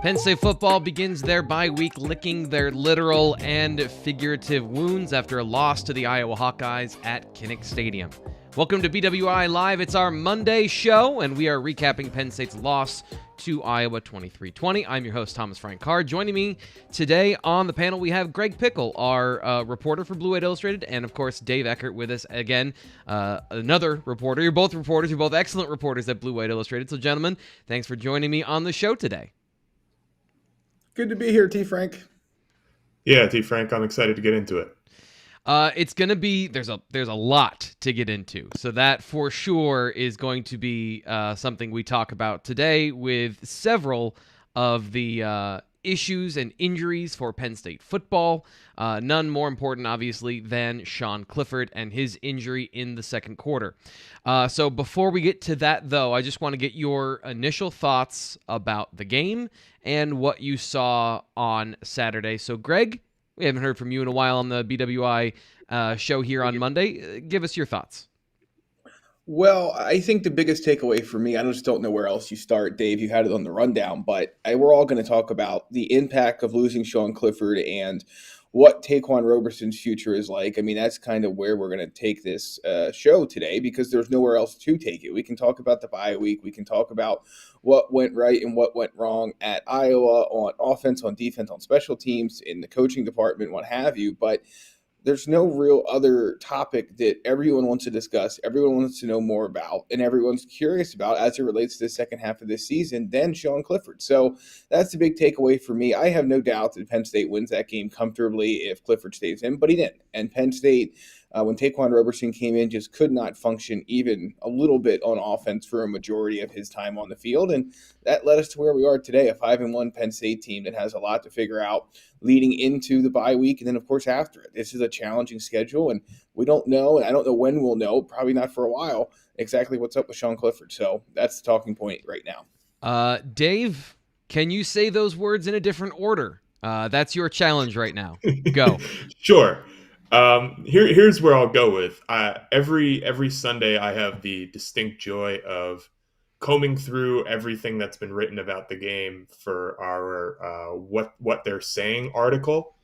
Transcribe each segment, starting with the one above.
Penn State football begins their bye week licking their literal and figurative wounds after a loss to the Iowa Hawkeyes at Kinnick Stadium. Welcome to BWI Live. It's our Monday show, and we are recapping Penn State's loss to Iowa 23-20. I'm your host, Thomas Frank Carr. Joining me today on the panel, we have Greg Pickle, our reporter for Blue White Illustrated, and of course, Dave Eckert with us again, another reporter. You're both reporters. You're both excellent reporters at Blue White Illustrated. So, gentlemen, thanks for joining me on the show today. Good to be here, T. Frank. Yeah, T. Frank, I'm excited to get into it. It's going to be, there's a lot to get into. So that for sure is going to be something we talk about today with several of the issues and injuries for Penn State football. None more important, obviously, than Sean Clifford and his injury in the second quarter. So before we get to that, though, I just want to get your initial thoughts about the game and what you saw on Saturday. So, Greg, we haven't heard from you in a while on the BWI show here on Monday. Give us your thoughts. Well, I think the biggest takeaway for me, I just don't know where else you start, Dave. You had it on the rundown, but we're all going to talk about the impact of losing Sean Clifford and what Taquan Roberson's future is like. I mean, that's kind of where we're going to take this show today because there's nowhere else to take it. We can talk about the bye week. We can talk about what went right and what went wrong at Iowa on offense, on defense, on special teams, in the coaching department, what have you. But there's no real other topic that everyone wants to discuss, everyone wants to know more about, and everyone's curious about as it relates to the second half of this season than Sean Clifford. So that's the big takeaway for me. I have no doubt that Penn State wins that game comfortably if Clifford stays in, but he didn't. And Penn State, when Taquan Roberson came in, just could not function even a little bit on offense for a majority of his time on the field. And that led us to where we are today, a 5-1 Penn State team that has a lot to figure out leading into the bye week and then, of course, after it. This is a challenging schedule, and we don't know, and I don't know when we'll know, probably not for a while, exactly what's up with Sean Clifford. So that's the talking point right now. Dave, can you say those words in a different order? That's your challenge right now. Go. Sure. Here's where I'll go with. Every Sunday, I have the distinct joy of combing through everything that's been written about the game for our what they're saying article,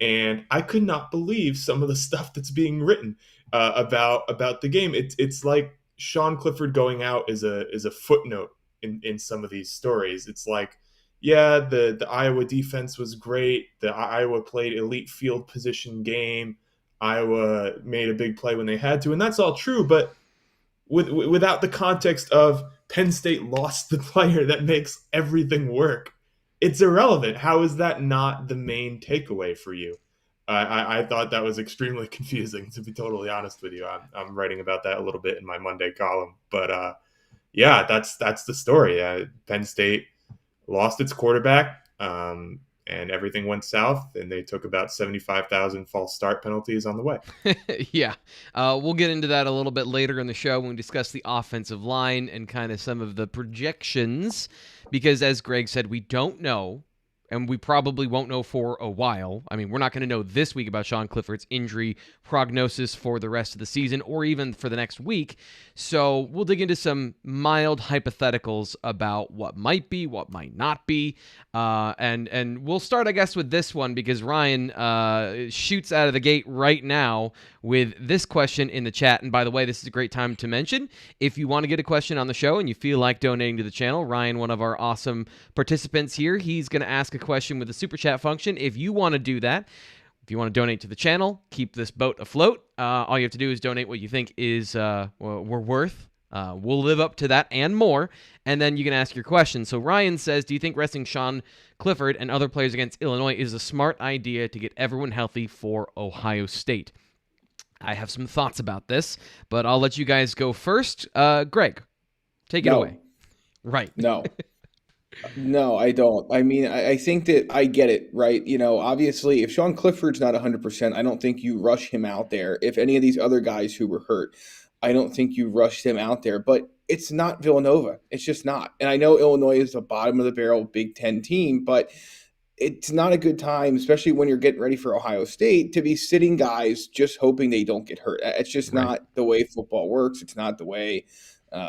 and I could not believe some of the stuff that's being written about the game. It's like Sean Clifford going out is a footnote in some of these stories. It's like, yeah, the Iowa defense was great. The Iowa played elite field position game. Iowa made a big play when they had to, and that's all true. But without the context of Penn State lost the player that makes everything work, it's irrelevant. How is that not the main takeaway for you? I thought that was extremely confusing, to be totally honest with you. I'm writing about that a little bit in my Monday column. But yeah, that's the story. Penn State lost its quarterback, and everything went south, and they took about 75,000 false start penalties on the way. Yeah. We'll get into that a little bit later in the show when we discuss the offensive line and kind of some of the projections, because as Greg said, we don't know, and we probably won't know for a while. I mean, we're not going to know this week about Sean Clifford's injury prognosis for the rest of the season or even for the next week. So we'll dig into some mild hypotheticals about what might be, what might not be. And we'll start, I guess, with this one because Ryan shoots out of the gate right now with this question in the chat. And by the way, this is a great time to mention, if you want to get a question on the show and you feel like donating to the channel, Ryan, one of our awesome participants here, he's going to ask a question with the super chat function. If you want to do that, if you want to donate to the channel, keep this boat afloat, all you have to do is donate what you think is we're worth. We'll live up to that and more, and then you can ask your question. So Ryan says, do you think resting Sean Clifford and other players against Illinois is a smart idea to get everyone healthy for Ohio State? I have some thoughts about this, but I'll let you guys go first. Greg, take it away. Right. No. No, I don't. I mean, I think that I get it, right? Obviously, if Sean Clifford's not 100%, I don't think you rush him out there. If any of these other guys who were hurt, I don't think you rush them out there. But it's not Villanova. It's just not. And I know Illinois is the bottom of the barrel Big Ten team, but it's not a good time, especially when you're getting ready for Ohio State, to be sitting guys just hoping they don't get hurt. It's just Right. not the way football works. It's not the way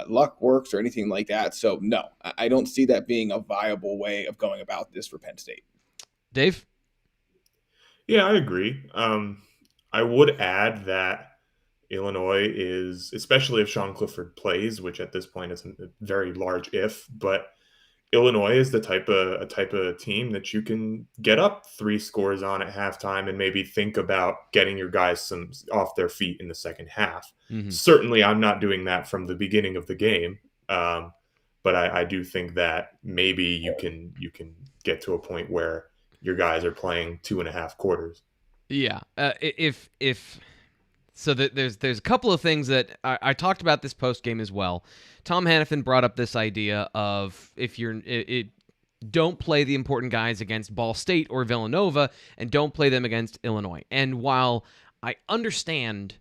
luck works or anything like that. So, no, I don't see that being a viable way of going about this for Penn State. Dave? Yeah, I agree. I would add that Illinois is, especially if Sean Clifford plays, which at this point is a very large if, but Illinois is the type of team that you can get up 3 scores on at halftime and maybe think about getting your guys some off their feet in the second half. Mm-hmm. Certainly, I'm not doing that from the beginning of the game, but I do think that maybe you can get to a point where your guys are playing 2.5 quarters. Yeah. If so, there's a couple of things that I talked about this post game as well. Tom Hannafin brought up this idea of if you're don't play the important guys against Ball State or Villanova, and don't play them against Illinois. And while I understand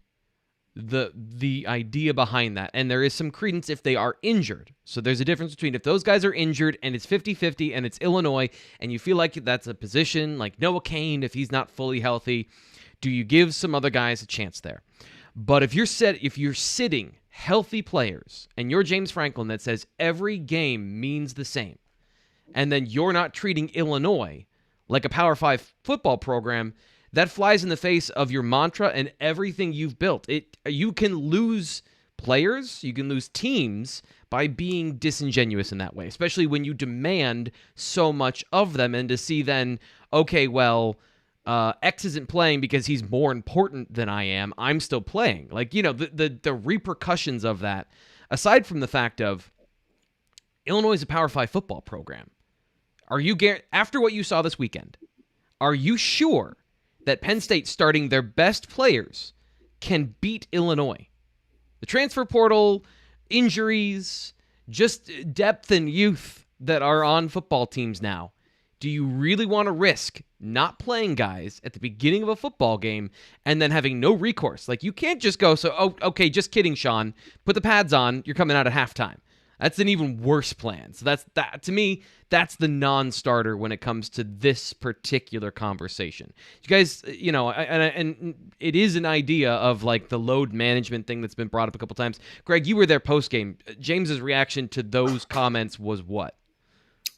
the idea behind that, and there is some credence if they are injured. So there's a difference between if those guys are injured and it's 50-50 and it's Illinois and you feel like that's a position like Noah Kane, if he's not fully healthy, do you give some other guys a chance there? But if you're sitting healthy players and you're James Franklin that says every game means the same, and then you're not treating Illinois like a Power 5 football program, that flies in the face of your mantra and everything you've built. You can lose players, you can lose teams by being disingenuous in that way, especially when you demand so much of them, and to see then, okay, well, X isn't playing because he's more important than I am. I'm still playing. Like, the repercussions of that, aside from the fact of Illinois is a Power 5 football program. After what you saw this weekend, are you sure that Penn State starting their best players can beat Illinois? The transfer portal, injuries, just depth and youth that are on football teams now. Do you really want to risk not playing guys at the beginning of a football game and then having no recourse? Like, you can't just go, okay, just kidding, Sean. Put the pads on. You're coming out at halftime. That's an even worse plan. So to me, that's the non-starter when it comes to this particular conversation. You guys, and it is an idea of like the load management thing that's been brought up a couple times. Greg, you were there post-game. James's reaction to those comments was what?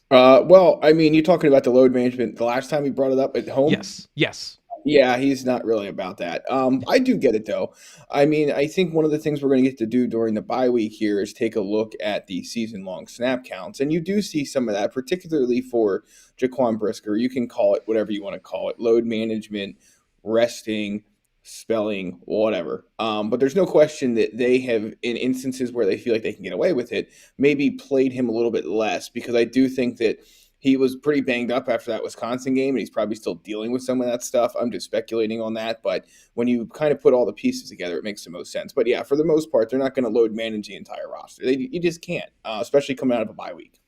Well, I mean, you're talking about the load management the last time he brought it up at home? Yes. Yeah, he's not really about that. I do get it, though. I mean, I think one of the things we're going to get to do during the bye week here is take a look at the season-long snap counts. And you do see some of that, particularly for Jaquan Brisker. You can call it whatever you want to call it, load management, resting, spelling, whatever. But there's no question that they have, in instances where they feel like they can get away with it, maybe played him a little bit less, because I do think that he was pretty banged up after that Wisconsin game, and he's probably still dealing with some of that stuff. I'm just speculating on that, but when you kind of put all the pieces together, it makes the most sense. But yeah, for the most part, they're not going to load manage the entire roster. You just can't, especially coming out of a bye week.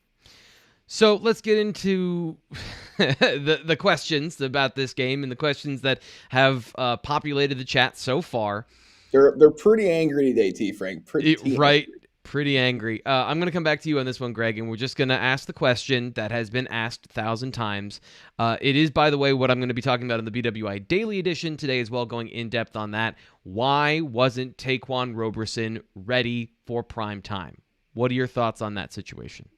So let's get into the questions about this game and the questions that have populated the chat so far. They're pretty angry today, T. Frank. Pretty angry. I'm going to come back to you on this one, Greg, and we're just going to ask the question that has been asked 1,000 times. It is, by the way, what I'm going to be talking about in the BWI Daily Edition today as well, going in depth on that. Why wasn't Taquan Roberson ready for prime time? What are your thoughts on that situation?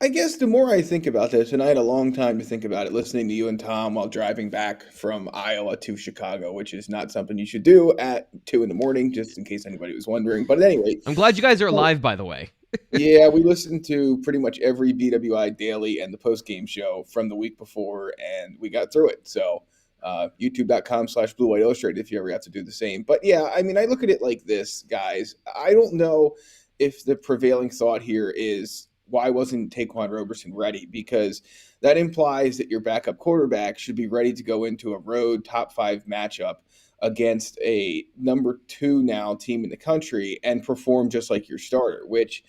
I guess the more I think about this, and I had a long time to think about it, listening to you and Tom while driving back from Iowa to Chicago, which is not something you should do at 2 a.m, just in case anybody was wondering. But at any rate, I'm glad you guys are alive, by the way. Yeah, we listened to pretty much every BWI Daily and the post-game show from the week before, and we got through it. So youtube.com/Blue White Illustrated if you ever have to do the same. But yeah, I mean, I look at it like this, guys. I don't know if the prevailing thought here is, why wasn't Taquan Roberson ready? Because that implies that your backup quarterback should be ready to go into a road top 5 matchup against a number 2 now team in the country and perform just like your starter, which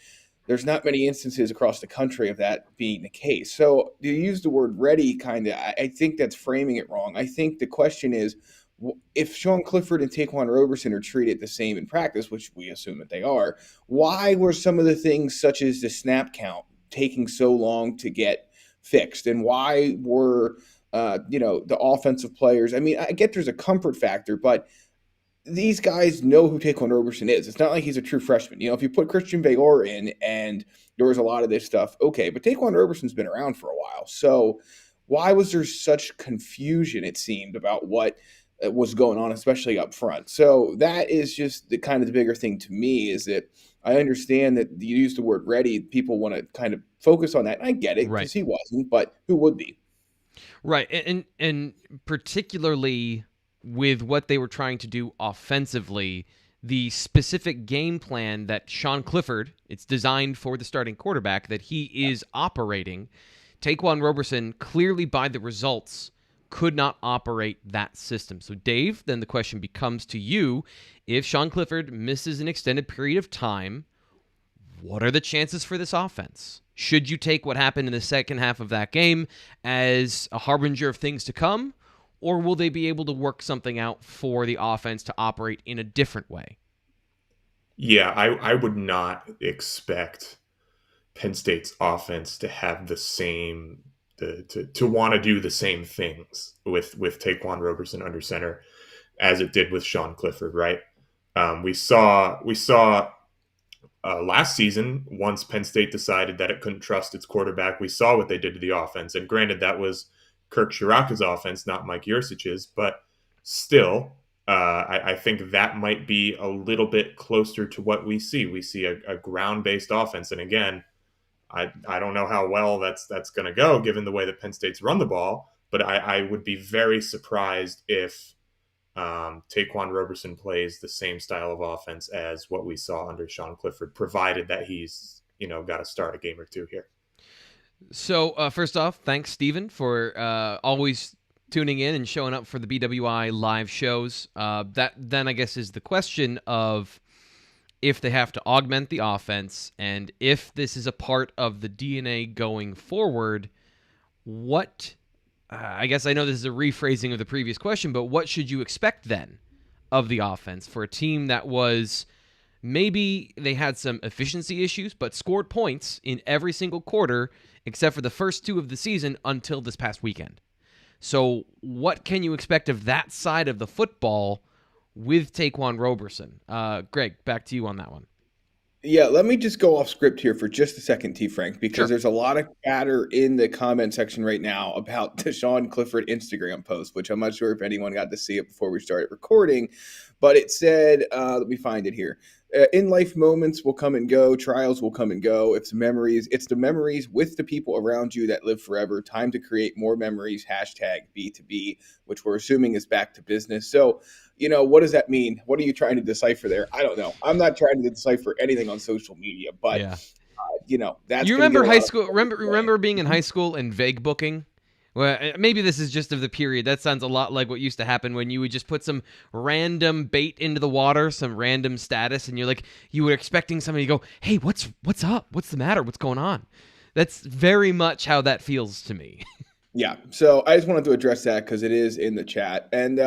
there's not many instances across the country of that being the case. So you use the word ready kind of, I think that's framing it wrong. I think the question is, if Sean Clifford and Taquan Roberson are treated the same in practice, which we assume that they are, why were some of the things such as the snap count taking so long to get fixed? And why were, the offensive players? I mean, I get there's a comfort factor, but these guys know who Taquan Roberson is. It's not like he's a true freshman. If you put Christian Bauer in and there was a lot of this stuff, okay, but Taquan Roberson's been around for a while. So why was there such confusion, it seemed, about what was going on, especially up front? So that is just the kind of the bigger thing to me, is that I understand that you use the word ready. People want to kind of focus on that. And I get it, because he wasn't, but who would be? Right. And particularly with what they were trying to do offensively, the specific game plan that Sean Clifford, it's designed for the starting quarterback, that he is operating, Taquan Roberson, clearly by the results, could not operate that system. So, Dave, then the question becomes to you, if Sean Clifford misses an extended period of time, what are the chances for this offense? Should you take what happened in the second half of that game as a harbinger of things to come, or will they be able to work something out for the offense to operate in a different way? Yeah, I would not expect Penn State's offense to have the same to want to do the same things with Taquan Roberson under center as it did with Sean Clifford, right? We saw last season, once Penn State decided that it couldn't trust its quarterback, we saw what they did to the offense. And granted, that was Kirk Shiraka's offense, not Mike Yursic's, but still, I think that might be a little bit closer to what we see. We see a ground-based offense, and again, I don't know how well that's going to go given the way that Penn State's run the ball, but I would be very surprised if Taquan Roberson plays the same style of offense as what we saw under Sean Clifford, provided that he's got to start a game or two here. So first off, thanks, Steven, for always tuning in and showing up for the BWI live shows. That then, I guess, is the question of if they have to augment the offense and if this is a part of the DNA going forward. What, I guess I know this is a rephrasing of the previous question, but what should you expect then of the offense for a team that was, maybe they had some efficiency issues, but scored points in every single quarter except for the first two of the season until this past weekend? So what can you expect of that side of the football with Taquan Roberson? Greg, back to you on that one. Yeah, let me just go off script here for just a second, T. Frank, because there's a lot of chatter in the comment section right now about the Sean Clifford Instagram post, which I'm not sure if anyone got to see it before we started recording, but it said, let me find it here. In life, moments will come and go. Trials will come and go. It's the memories with the people around you that live forever. Time to create more memories. #B2B, which we're assuming is back to business. So, what does that mean? What are you trying to decipher there? I don't know. I'm not trying to decipher anything on social media, but that's. You remember high school? Remember being in high school and vague booking? Well, maybe this is just of the period. That sounds a lot like what used to happen when you would just put some random bait into the water, some random status, and you were expecting somebody to go, "Hey, what's up? What's the matter? What's going on?" That's very much how that feels to me. Yeah, so I just wanted to address that because it is in the chat. And,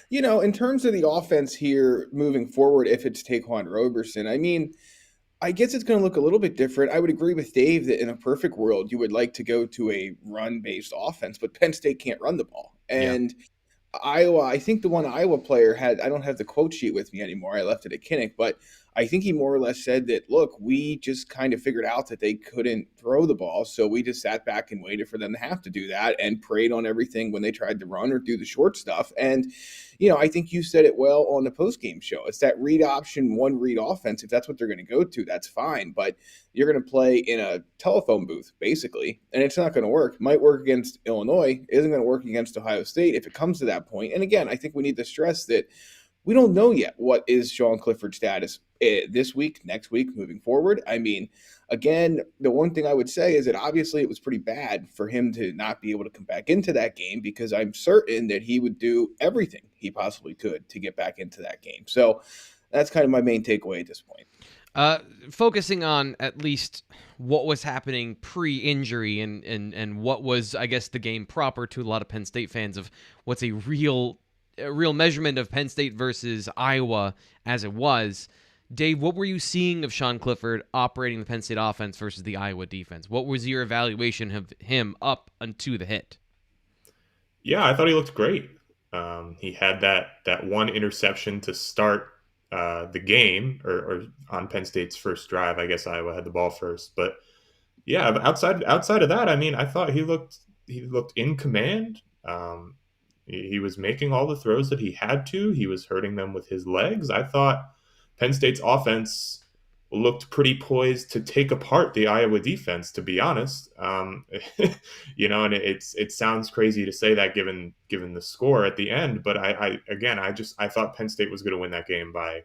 in terms of the offense here moving forward, if it's Taquan Roberson, I mean, I guess it's going to look a little bit different. I would agree with Dave that in a perfect world, you would like to go to a run-based offense, but Penn State can't run the ball. And Iowa, I think the one Iowa player had, I don't have the quote sheet with me anymore. I left it at Kinnick, but I think he more or less said that, look, we just kind of figured out that they couldn't throw the ball, so we just sat back and waited for them to have to do that and preyed on everything when they tried to run or do the short stuff. And, I think you said it well on the postgame show. It's that read option, one read offense. If that's what they're going to go to, that's fine. But you're going to play in a telephone booth, basically, and it's not going to work. Might work against Illinois, isn't going to work against Ohio State if it comes to that point. And again, I think we need to stress that we don't know yet what is Sean Clifford's status this week, next week, moving forward. I mean, again, the one thing I would say is that obviously it was pretty bad for him to not be able to come back into that game, because I'm certain that he would do everything he possibly could to get back into that game. So that's kind of my main takeaway at this point. Uh, Focusing on at least what was happening pre-injury and what was, I guess, the game proper to a lot of Penn State fans of what's a real measurement of Penn State versus Iowa as it was. Dave, what were you seeing of Sean Clifford operating the Penn State offense versus the Iowa defense? What was your evaluation of him up until the hit? Yeah, I thought he looked great. He had that one interception to start the game, or on Penn State's first drive. I guess Iowa had the ball first, but yeah, outside of that, I mean, I thought he looked in command. He was making all the throws that he had to. He was hurting them with his legs. I thought Penn State's offense looked pretty poised to take apart the Iowa defense, to be honest. And it sounds crazy to say that given the score at the end, but I thought Penn State was going to win that game by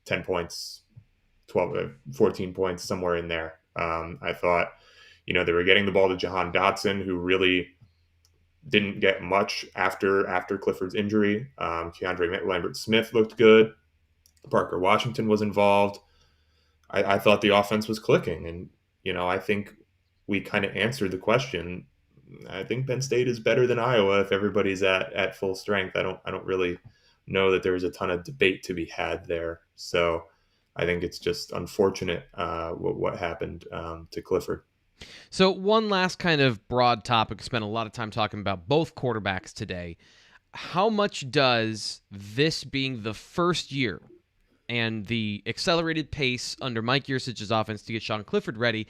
10 points, 12, 14 points, somewhere in there. I thought, they were getting the ball to Jahan Dotson, who really didn't get much after Clifford's injury. Keandre Lambert-Smith looked good. Parker Washington was involved. I thought the offense was clicking, and I think we kind of answered the question. I think Penn State is better than Iowa if everybody's at full strength. I don't really know that there's a ton of debate to be had there. So I think it's just unfortunate what happened to Clifford. So one last kind of broad topic. We spent a lot of time talking about both quarterbacks today. How much does this being the first year and the accelerated pace under Mike Yurcich's offense to get Sean Clifford ready,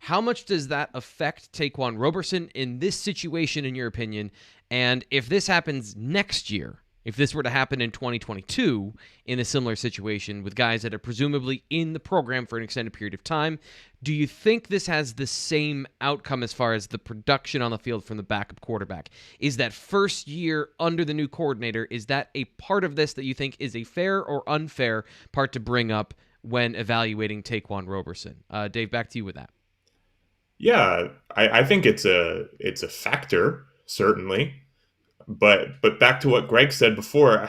how much does that affect Taquan Roberson in this situation, in your opinion? And if this happens next year, if this were to happen in 2022 in a similar situation with guys that are presumably in the program for an extended period of time, do you think this has the same outcome as far as the production on the field from the backup quarterback? Is that first year under the new coordinator, is that a part of this that you think is a fair or unfair part to bring up when evaluating Taquan Roberson? Dave, back to you with that. Yeah, I think it's a factor, certainly. But back to what Greg said before,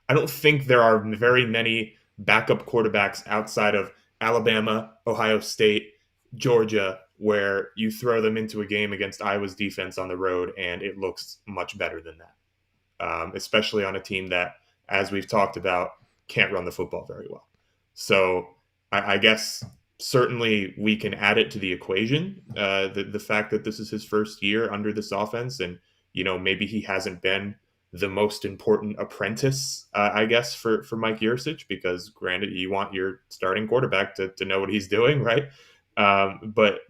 I don't think there are very many backup quarterbacks outside of Alabama, Ohio State, Georgia, where you throw them into a game against Iowa's defense on the road and it looks much better than that, especially on a team that, as we've talked about, can't run the football very well. So I guess certainly we can add it to the equation, the fact that this is his first year under this offense, and maybe he hasn't been the most important apprentice, I guess, for Mike Yurcich, because granted, you want your starting quarterback to know what he's doing, right? But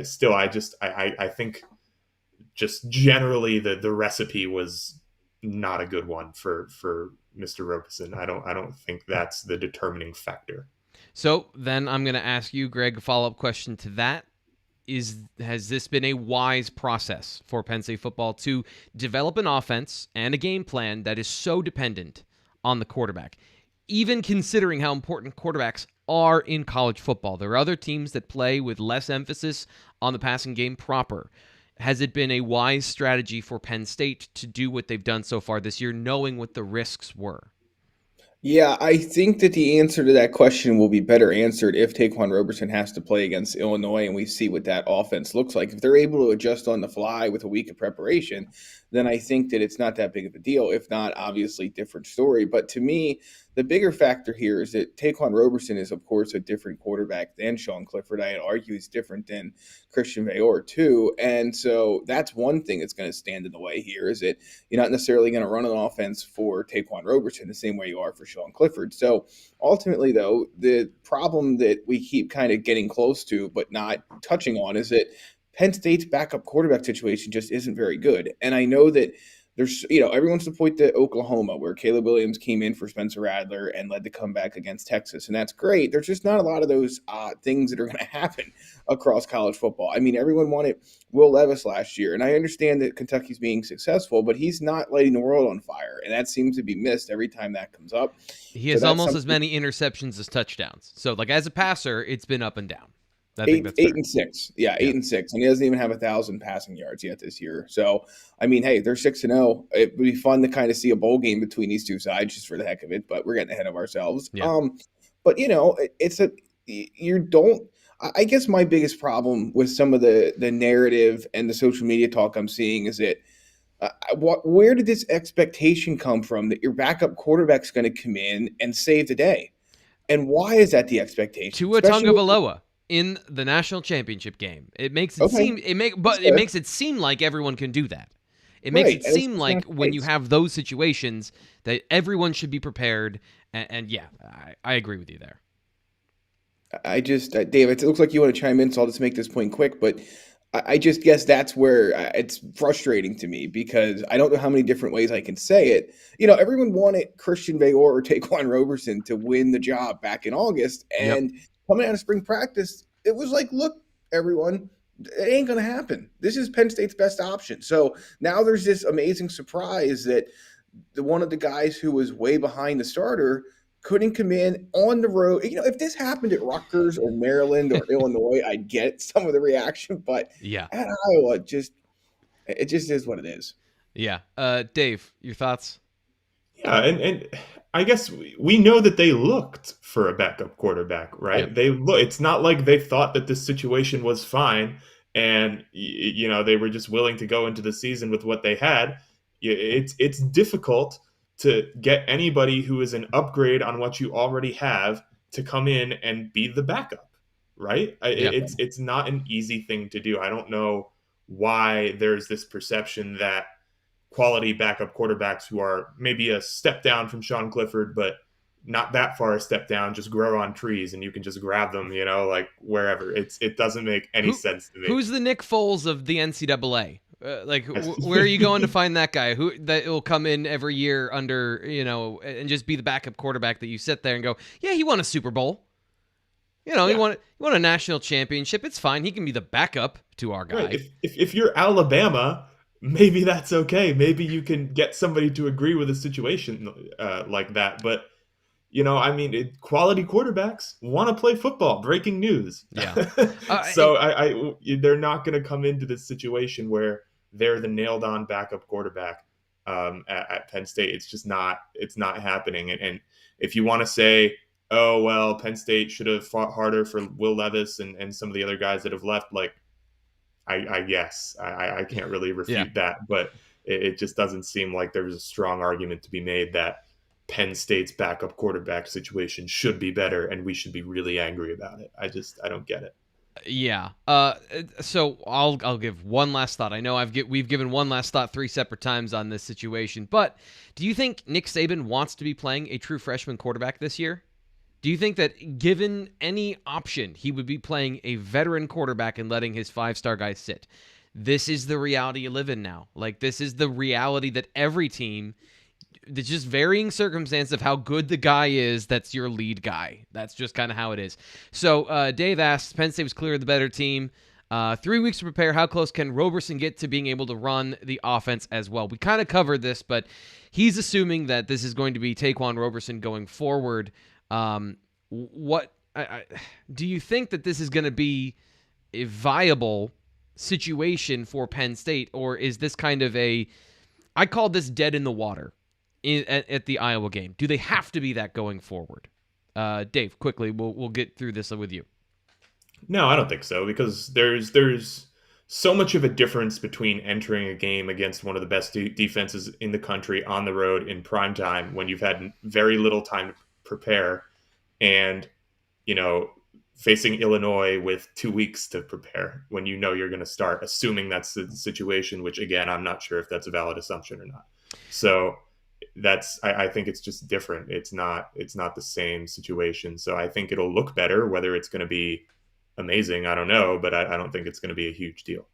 still, I think just generally the recipe was not a good one for Mr. Roberson. I don't think that's the determining factor. So then I'm going to ask you, Greg, a follow-up question to that. Has this been a wise process for Penn State football to develop an offense and a game plan that is so dependent on the quarterback? Even considering how important quarterbacks are in college football, there are other teams that play with less emphasis on the passing game proper. Has it been a wise strategy for Penn State to do what they've done so far this year, knowing what the risks were? Yeah, I think that the answer to that question will be better answered if Taquan Roberson has to play against Illinois and we see what that offense looks like. If they're able to adjust on the fly with a week of preparation, then I think that it's not that big of a deal. If not, obviously, different story. But to me, the bigger factor here is that Taquan Roberson is, of course, a different quarterback than Sean Clifford. I'd argue he's different than Christian Bauer, too. And so that's one thing that's going to stand in the way here, is that you're not necessarily going to run an offense for Taquan Roberson the same way you are for Sean Clifford. So ultimately, though, the problem that we keep kind of getting close to but not touching on is that Penn State's backup quarterback situation just isn't very good. And I know that there's, everyone wants to point to Oklahoma, where Caleb Williams came in for Spencer Rattler and led the comeback against Texas. And that's great. There's just not a lot of those things that are going to happen across college football. I mean, everyone wanted Will Levis last year. And I understand that Kentucky's being successful, but he's not lighting the world on fire. And that seems to be missed every time that comes up. He has almost as many interceptions as touchdowns. So, like, as a passer, it's been up and down. I think that's 8-6. Yeah, 8-6. And he doesn't even have 1,000 passing yards yet this year. So, I mean, hey, they're 6-0. It would be fun to kind of see a bowl game between these two sides just for the heck of it, but we're getting ahead of ourselves. Yeah. But, it's you don't. I guess my biggest problem with some of the narrative and the social media talk I'm seeing is that where did this expectation come from that your backup quarterback's going to come in and save the day? And why is that the expectation? Tua Especially with, Tagovailoa in the national championship game. It makes it okay, seem that's it fair. makes it seem like everyone can do that. It makes Right, it and it's seem just not like the when you case. have those situations that everyone should be prepared. And yeah, I agree with you there. I just, Dave, it looks like you want to chime in, so I'll just make this point quick. But I just guess that's where it's frustrating to me because I don't know how many different ways I can say it. Everyone wanted Christian Veyor or Taquan Roberson to win the job back in August, Yep. and coming out of spring practice, it was like, look, everyone, it ain't going to happen. This is Penn State's best option. So now there's this amazing surprise that one of the guys who was way behind the starter couldn't come in on the road. If this happened at Rutgers or Maryland or Illinois, I'd get some of the reaction, but Yeah. at Iowa, it just is what it is. Yeah. Dave, your thoughts? Yeah, and I guess we know that they looked for a backup quarterback, Yep. right? They look. It's not like they thought that this situation was fine, and they were just willing to go into the season with what they had. It's difficult to get anybody who is an upgrade on what you already have to come in and be the backup, right? Yeah. It's not an easy thing to do. I don't know why there's this perception that quality backup quarterbacks who are maybe a step down from Sean Clifford, but not that far a step down, just grow on trees and you can just grab them, like wherever. It doesn't make any sense to me. Who's the Nick Foles of the NCAA? Where are you going to find that guy who that will come in every year under and just be the backup quarterback that you sit there and go, yeah, he won a Super Bowl. He Yeah. won a national championship. It's fine. He can be the backup to our guy. Right. If you're Alabama, maybe that's okay. Maybe you can get somebody to agree with a situation like that. But I mean, quality quarterbacks want to play football. Breaking news. Yeah. So they're not going to come into this situation where they're the nailed-on backup quarterback at Penn State. It's just not. It's not happening. And if you want to say, oh well, Penn State should have fought harder for Will Levis and some of the other guys that have left, like I guess I can't really refute that, but it just doesn't seem like there's a strong argument to be made that Penn State's backup quarterback situation should be better, and we should be really angry about it. I don't get it. Yeah. So I'll give one last thought. I know we've given one last thought 3 separate times on this situation, but do you think Nick Saban wants to be playing a true freshman quarterback this year? Do you think that given any option, he would be playing a veteran quarterback and letting his 5-star guys sit? This is the reality you live in now. Like, this is the reality that every team, there's just varying circumstance of how good the guy is that's your lead guy. That's just kind of how it is. So Dave asks, Penn State was clearly the better team. 3 weeks to prepare. How close can Roberson get to being able to run the offense as well? We kind of covered this, but he's assuming that this is going to be Taquan Roberson going forward. What do you think that this is going to be a viable situation for Penn State, or is this kind of I call this dead in the water at the Iowa game? Do they have to be that going forward? Dave, quickly, we'll get through this with you. No, I don't think so, because there's so much of a difference between entering a game against one of the best defenses in the country on the road in prime time when you've had very little time to prepare, and facing Illinois with 2 weeks to prepare when you're going to start, assuming that's the situation, which again, I'm not sure if that's a valid assumption or not. So I think it's just different. It's not the same situation. So I think it'll look better. Whether it's going to be amazing, I don't know, but I don't think it's going to be a huge deal.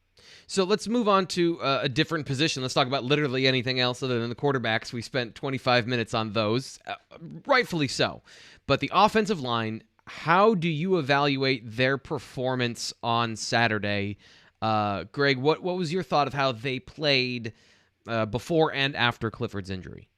So let's move on to a different position. Let's talk about literally anything else other than the quarterbacks. We spent 25 minutes on those, rightfully so. But the offensive line, how do you evaluate their performance on Saturday? Greg, what was your thought of how they played before and after Clifford's injury?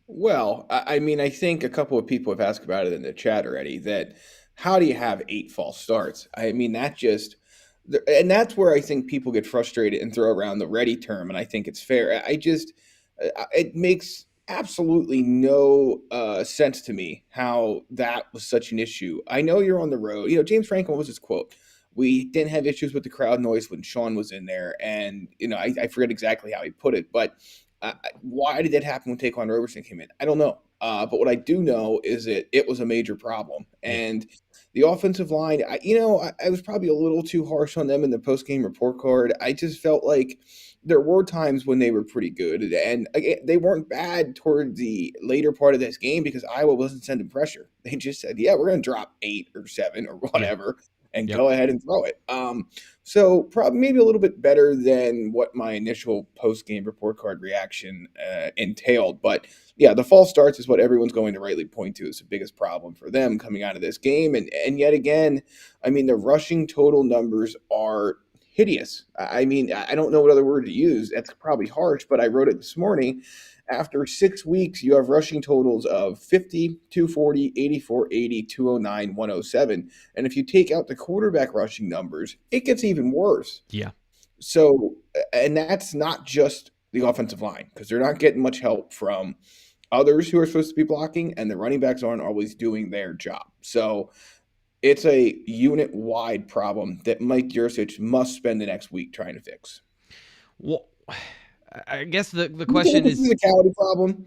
Well, I mean, I think a couple of people have asked about it in the chat already, that how do you have 8 false starts? I mean, and that's where I think people get frustrated and throw around the ready term, and I think it's fair. It makes absolutely no sense to me how that was such an issue. I know you're on the road. James Franklin was his quote. We didn't have issues with the crowd noise when Sean was in there. And, I forget exactly how he put it, but why did that happen when Taquan Roberson came in? I don't know. But what I do know is that it was a major problem. Yeah. And the offensive line, I was probably a little too harsh on them in the post-game report card. I just felt like there were times when they were pretty good, and again, they weren't bad toward the later part of this game because Iowa wasn't sending pressure. They just said, "Yeah, we're going to drop 8 or 7 or Yeah. whatever, and Yep. go ahead and throw it." So probably maybe a little bit better than what my initial post-game report card reaction entailed. But yeah, the false starts is what everyone's going to rightly point to as the biggest problem for them coming out of this game, and yet again, I mean, the rushing total numbers are hideous. I mean, I don't know what other word to use. That's probably harsh, but I wrote it this morning. After 6 weeks, you have rushing totals of 50, 240, 84, 80, 209, 107. And if you take out the quarterback rushing numbers, it gets even worse. Yeah. So, and that's not just the offensive line because they're not getting much help from others who are supposed to be blocking, and the running backs aren't always doing their job. So, it's a unit-wide problem that Mike Yurcich must spend the next week trying to fix. Well, I guess the question is, the physicality problem.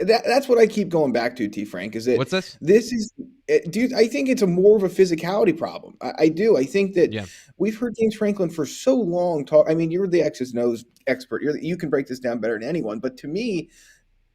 That's what I keep going back to, T. Frank. Is that what's this? Dude? I think it's more of a physicality problem. I do. I think that we've heard James Franklin for so long talk. I mean, you're the X's and O's expert. You can break this down better than anyone. But to me,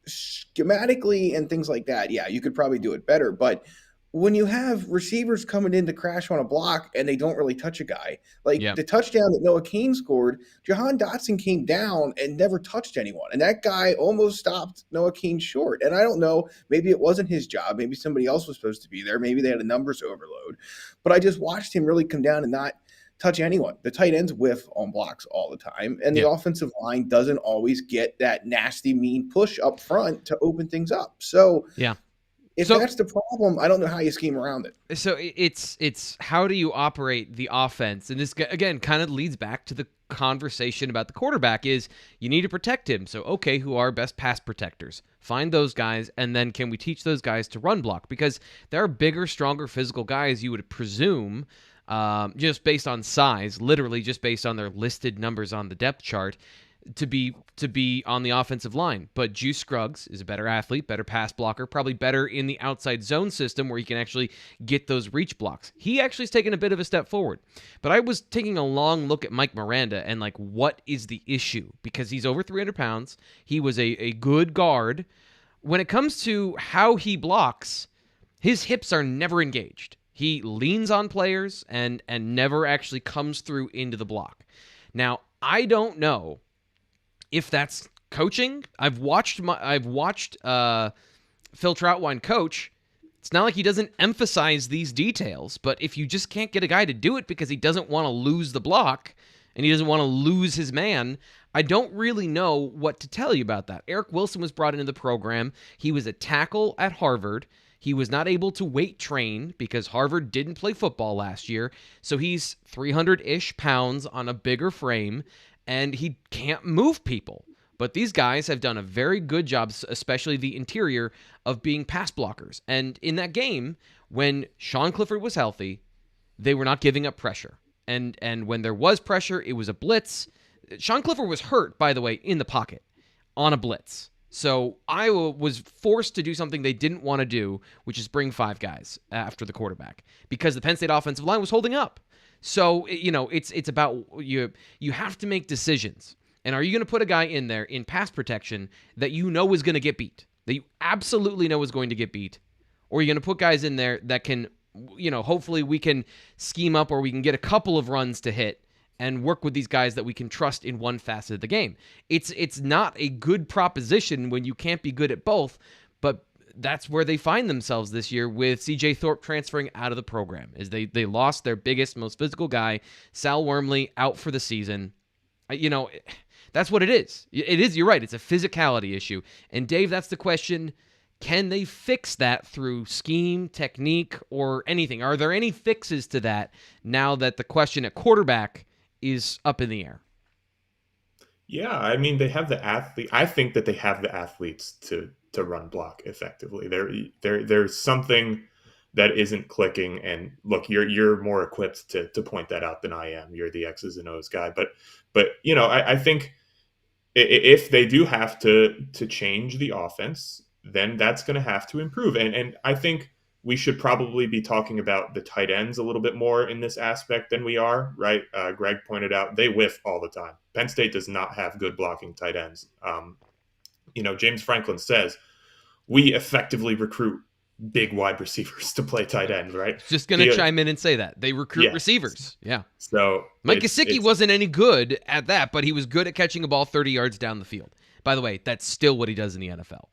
schematically and things like that, yeah, you could probably do it better. But when you have receivers coming in to crash on a block and they don't really touch a guy, like the touchdown that Noah Cain scored, Jahan Dotson came down and never touched anyone. And that guy almost stopped Noah Cain short. And I don't know, maybe it wasn't his job. Maybe somebody else was supposed to be there. Maybe they had a numbers overload. But I just watched him really come down and not touch anyone. The tight ends whiff on blocks all the time. And the offensive line doesn't always get that nasty, mean push up front to open things up. So, if that's the problem, I don't know how you scheme around it. So it's how do you operate the offense? And this, again, kind of leads back to the conversation about the quarterback is you need to protect him. So, okay, who are best pass protectors? Find those guys, and then can we teach those guys to run block? Because there are bigger, stronger physical guys you would presume just based on size, literally just based on their listed numbers on the depth chart, to be on the offensive line. But Juice Scruggs is a better athlete, better pass blocker, probably better in the outside zone system where he can actually get those reach blocks. He actually has taken a bit of a step forward. But I was taking a long look at Mike Miranda and like, what is the issue? Because he's over 300 pounds. He was a good guard. When it comes to how he blocks, his hips are never engaged. He leans on players and never actually comes through into the block. Now, I don't know if that's coaching. I've watched Phil Troutwine coach. It's not like he doesn't emphasize these details, but if you just can't get a guy to do it because he doesn't want to lose the block and he doesn't want to lose his man, I don't really know what to tell you about that. Eric Wilson was brought into the program. He was a tackle at Harvard. He was not able to weight train because Harvard didn't play football last year, so he's 300-ish pounds on a bigger frame, and he can't move people. But these guys have done a very good job, especially the interior, of being pass blockers. And in that game, when Sean Clifford was healthy, they were not giving up pressure. And when there was pressure, it was a blitz. Sean Clifford was hurt, by the way, in the pocket on a blitz. So Iowa was forced to do something they didn't want to do, which is bring 5 guys after the quarterback because the Penn State offensive line was holding up. So, it's about you have to make decisions. And are you going to put a guy in there in pass protection that you know is going to get beat, that you absolutely know is going to get beat? Or are you going to put guys in there that can, hopefully we can scheme up or we can get a couple of runs to hit and work with these guys that we can trust in one facet of the game? It's not a good proposition when you can't be good at both, but that's where they find themselves this year with C.J. Thorpe transferring out of the program. Is they lost their biggest, most physical guy, Sal Wormley, out for the season. That's what it is. It is, you're right, it's a physicality issue. And Dave, that's the question. Can they fix that through scheme, technique, or anything? Are there any fixes to that now that the question at quarterback is up in the air? Yeah, I mean, they have the athlete. I think that they have the athletes to to run block effectively. There's something that isn't clicking. And look, you're more equipped to point that out than I am. You're the X's and O's guy, but I think if they do have to change the offense, then that's going to have to improve. And I think we should probably be talking about the tight ends a little bit more in this aspect than we are, right? Greg pointed out they whiff all the time. Penn State does not have good blocking tight ends. James Franklin says we effectively recruit big wide receivers to play tight end, right? Just going to chime in and say that. They recruit receivers. Yeah. So Mike Gesicki wasn't any good at that, but he was good at catching a ball 30 yards down the field. By the way, that's still what he does in the NFL.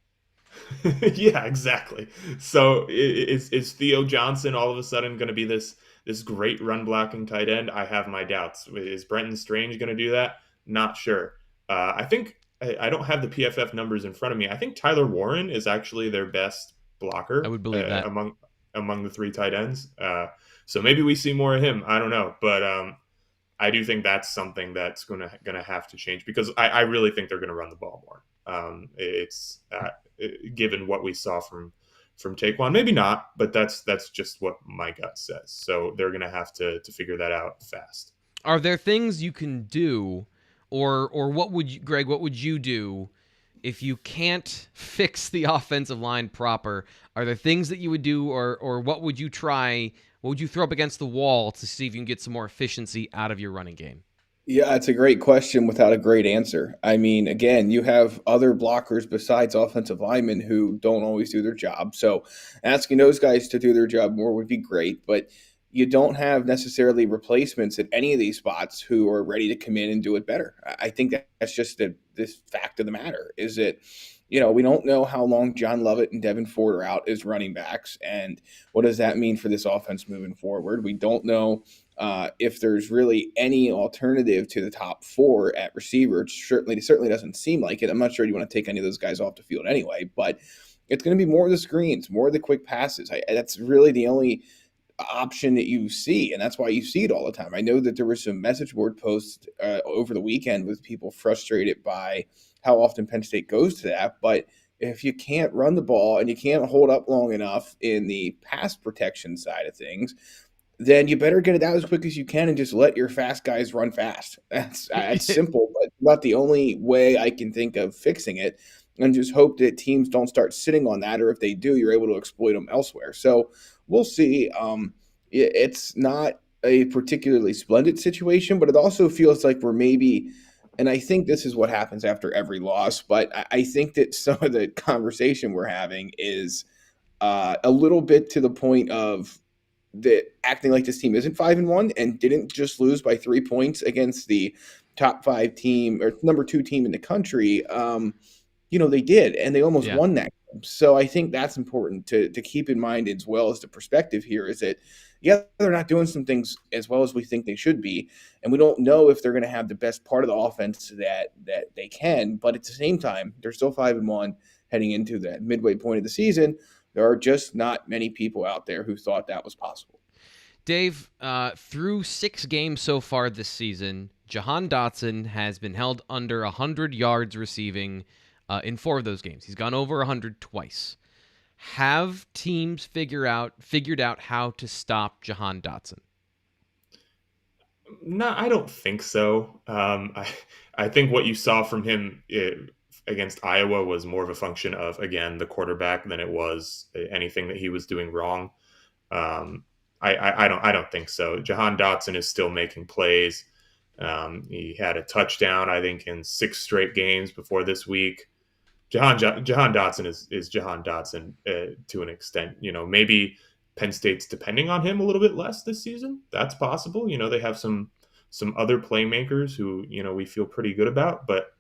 Yeah, exactly. So is Theo Johnson all of a sudden going to be this great run blocking tight end? I have my doubts. Is Brenton Strange going to do that? Not sure. I think I don't have the PFF numbers in front of me. I think Tyler Warren is actually their best blocker. I would believe that among the three tight ends. So maybe we see more of him. I don't know, but I do think that's something that's going to have to change, because I really think they're going to run the ball more. It's given what we saw from Taquan, maybe not, but that's just what my gut says. So they're going to have to figure that out fast. Are there things you can do, or what would you, Greg? What would you do if you can't fix the offensive line proper? Are there things that you would do, or what would you try? What would you throw up against the wall to see if you can get some more efficiency out of your running game? Yeah, it's a great question without a great answer. I mean, again, you have other blockers besides offensive linemen who don't always do their job. So asking those guys to do their job more would be great, but you don't have necessarily replacements at any of these spots who are ready to come in and do it better. I think that's just this fact of the matter, is that, we don't know how long John Lovett and Devin Ford are out as running backs, and what does that mean for this offense moving forward? We don't know if there's really any alternative to the top four at receiver. It certainly doesn't seem like it. I'm not sure you want to take any of those guys off the field anyway, but it's going to be more of the screens, more of the quick passes. That's really the only option that you see, and that's why you see it all the time. I know that there were some message board posts over the weekend with people frustrated by how often Penn State goes to that, but if you can't run the ball and you can't hold up long enough in the pass protection side of things, then you better get it out as quick as you can and just let your fast guys run fast. That's simple, but not the only way I can think of fixing it, and just hope that teams don't start sitting on that, or if they do, you're able to exploit them elsewhere. So we'll see. It's not a particularly splendid situation, but it also feels like we're maybe, and I think this is what happens after every loss, but I think that some of the conversation we're having is a little bit to the point of that acting like this team isn't 5-1 and didn't just lose by 3 points against the top 5 team or number 2 team in the country. They did, and they almost won that game. So I think that's important to keep in mind, as well as the perspective here, is that, they're not doing some things as well as we think they should be, and we don't know if they're going to have the best part of the offense that they can, but at the same time, they're still 5-1 heading into that midway point of the season. There are just not many people out there who thought that was possible. Dave, through 6 games so far this season, Jahan Dotson has been held under 100 yards receiving in 4 of those games. He's gone over 100 twice. Have teams figured out how to stop Jahan Dotson? No, I don't think so. I think what you saw from him against Iowa was more of a function of, again, the quarterback than it was anything that he was doing wrong. I don't think so. Jahan Dotson is still making plays. He had a touchdown, I think, in 6 straight games before this week. Jahan Dotson is Jahan Dotson to an extent. Maybe Penn State's depending on him a little bit less this season. That's possible. They have some other playmakers who we feel pretty good about, but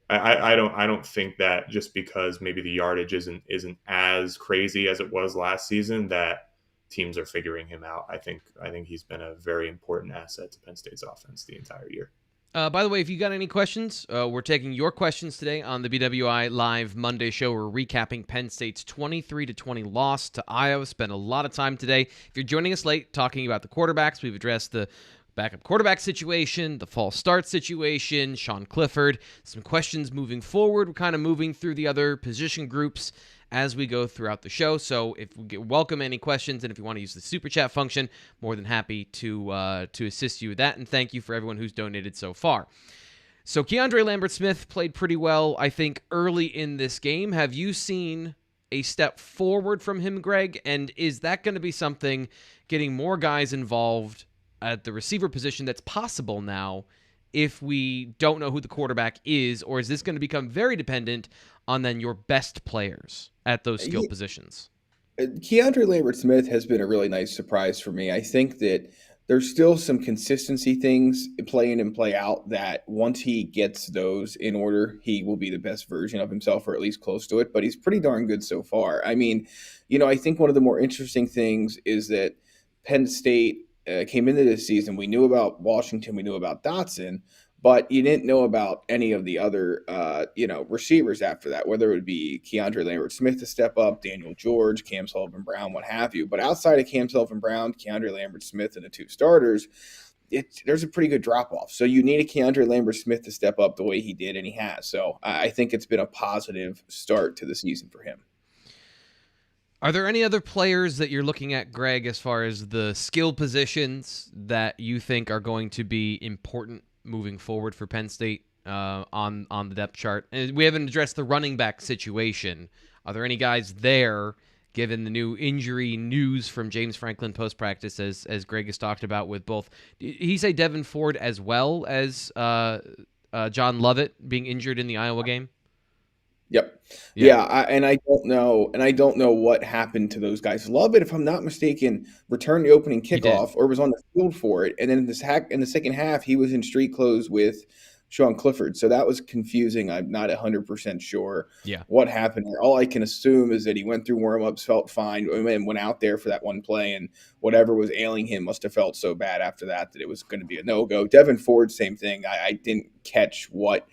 I don't think that just because maybe the yardage isn't as crazy as it was last season that teams are figuring him out. I think he's been a very important asset to Penn State's offense the entire year. By the way, if you got any questions, we're taking your questions today on the BWI Live Monday show. We're recapping Penn State's 23-20 loss to Iowa. Spent a lot of time today. If you're joining us late, talking about the quarterbacks, we've addressed the backup quarterback situation, the false start situation, Sean Clifford, some questions moving forward. We're kind of moving through the other position groups as we go throughout the show. So if we welcome any questions, and if you want to use the super chat function, more than happy to assist you with that. And thank you for everyone who's donated so far. So Keandre Lambert-Smith played pretty well, I think, early in this game. Have you seen a step forward from him, Greg? And is that going to be something, getting more guys involved at the receiver position, that's possible now if we don't know who the quarterback is? Or is this going to become very dependent on then your best players at those skill positions? Keandre Lambert-Smith has been a really nice surprise for me. I think that there's still some consistency things play in and play out that once he gets those in order, he will be the best version of himself, or at least close to it. But he's pretty darn good so far. I mean, I think one of the more interesting things is that Penn State came into this season. We knew about Washington. We knew about Dotson. But you didn't know about any of the other, receivers after that, whether it would be Keandre Lambert-Smith to step up, Daniel George, Cam Sullivan-Brown, what have you. But outside of Cam Sullivan-Brown, Keandre Lambert-Smith, and the two starters, there's a pretty good drop-off. So you need a Keandre Lambert-Smith to step up the way he did, and he has. So I think it's been a positive start to the season for him. Are there any other players that you're looking at, Greg, as far as the skill positions that you think are going to be important moving forward for Penn State on the depth chart? And we haven't addressed the running back situation. Are there any guys there, given the new injury news from James Franklin post-practice, as Greg has talked about, with both, he say Devin Ford as well as John Lovett being injured in the Iowa game? Yep. Yeah. I don't know what happened to those guys. Lovett, if I'm not mistaken, returned the opening kickoff or was on the field for it. And then in the second half, he was in street clothes with Sean Clifford. So that was confusing. I'm not 100% sure what happened there. All I can assume is that he went through warm-ups, felt fine, and went out there for that one play, and whatever was ailing him must have felt so bad after that it was going to be a no-go. Devin Ford, same thing. I didn't catch what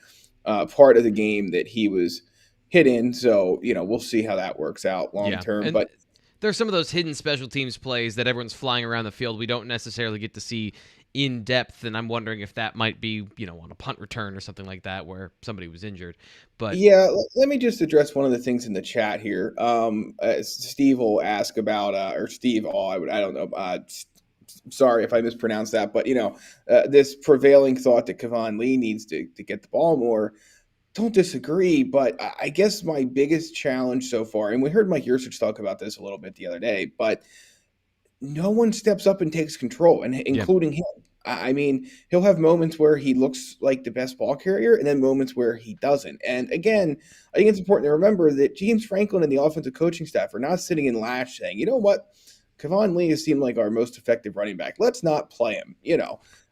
part of the game that he was hit in, so we'll see how that works out long term. But there's some of those hidden special teams plays that everyone's flying around the field we don't necessarily get to see in depth, and I'm wondering if that might be on a punt return or something like that where somebody was injured. But let me just address one of the things in the chat here. Steve will ask about or Steve I don't know, sorry if I mispronounced that, but this prevailing thought that Kevon Lee needs to get the ball more. Don't disagree, but I guess my biggest challenge so far, and we heard Mike Yurcich talk about this a little bit the other day, but no one steps up and takes control, and including him. I mean, he'll have moments where he looks like the best ball carrier and then moments where he doesn't. And again, I think it's important to remember that James Franklin and the offensive coaching staff are not sitting in Lash saying, you know what, Kevon Lee has seemed like our most effective running back. Let's not play him,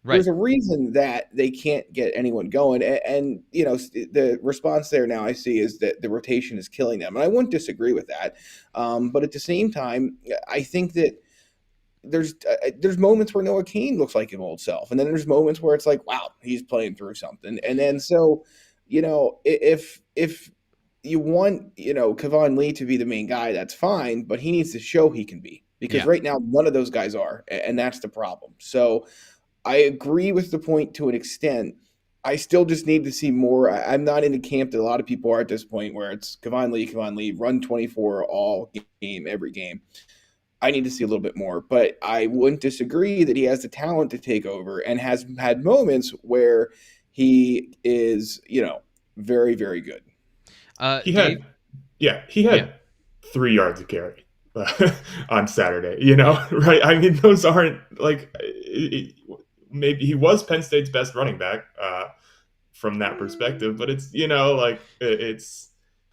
Right. There's a reason that they can't get anyone going. And the response there now I see is that the rotation is killing them. And I wouldn't disagree with that. But at the same time, I think that there's moments where Noah Cain looks like an old self. And then there's moments where it's like, wow, he's playing through something. And then so, if you want, Kevon Lee to be the main guy, that's fine. But he needs to show he can be. Because right now, none of those guys are. And that's the problem. So I agree with the point to an extent. I still just need to see more. I'm not in the camp that a lot of people are at this point where it's Kevon Lee, run 24 all game, every game. I need to see a little bit more. But I wouldn't disagree that he has the talent to take over and has had moments where he is, very, very good. He had 3 yards of carry on Saturday, right? I mean, those aren't like maybe he was Penn State's best running back from that perspective, but it's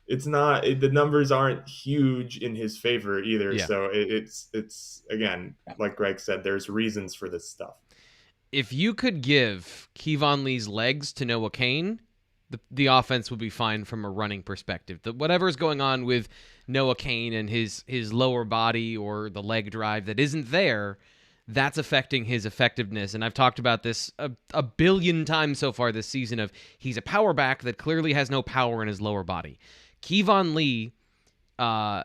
it's not the numbers aren't huge in his favor either. So it's again, like Greg said, there's reasons for this stuff. If you could give Kevon Lee's legs to Noah Cain, the offense would be fine from a running perspective. Whatever's going on with Noah Cain and his lower body or the leg drive that isn't there, that's affecting his effectiveness. And I've talked about this a billion times so far this season of he's a power back that clearly has no power in his lower body. Kevon Lee, all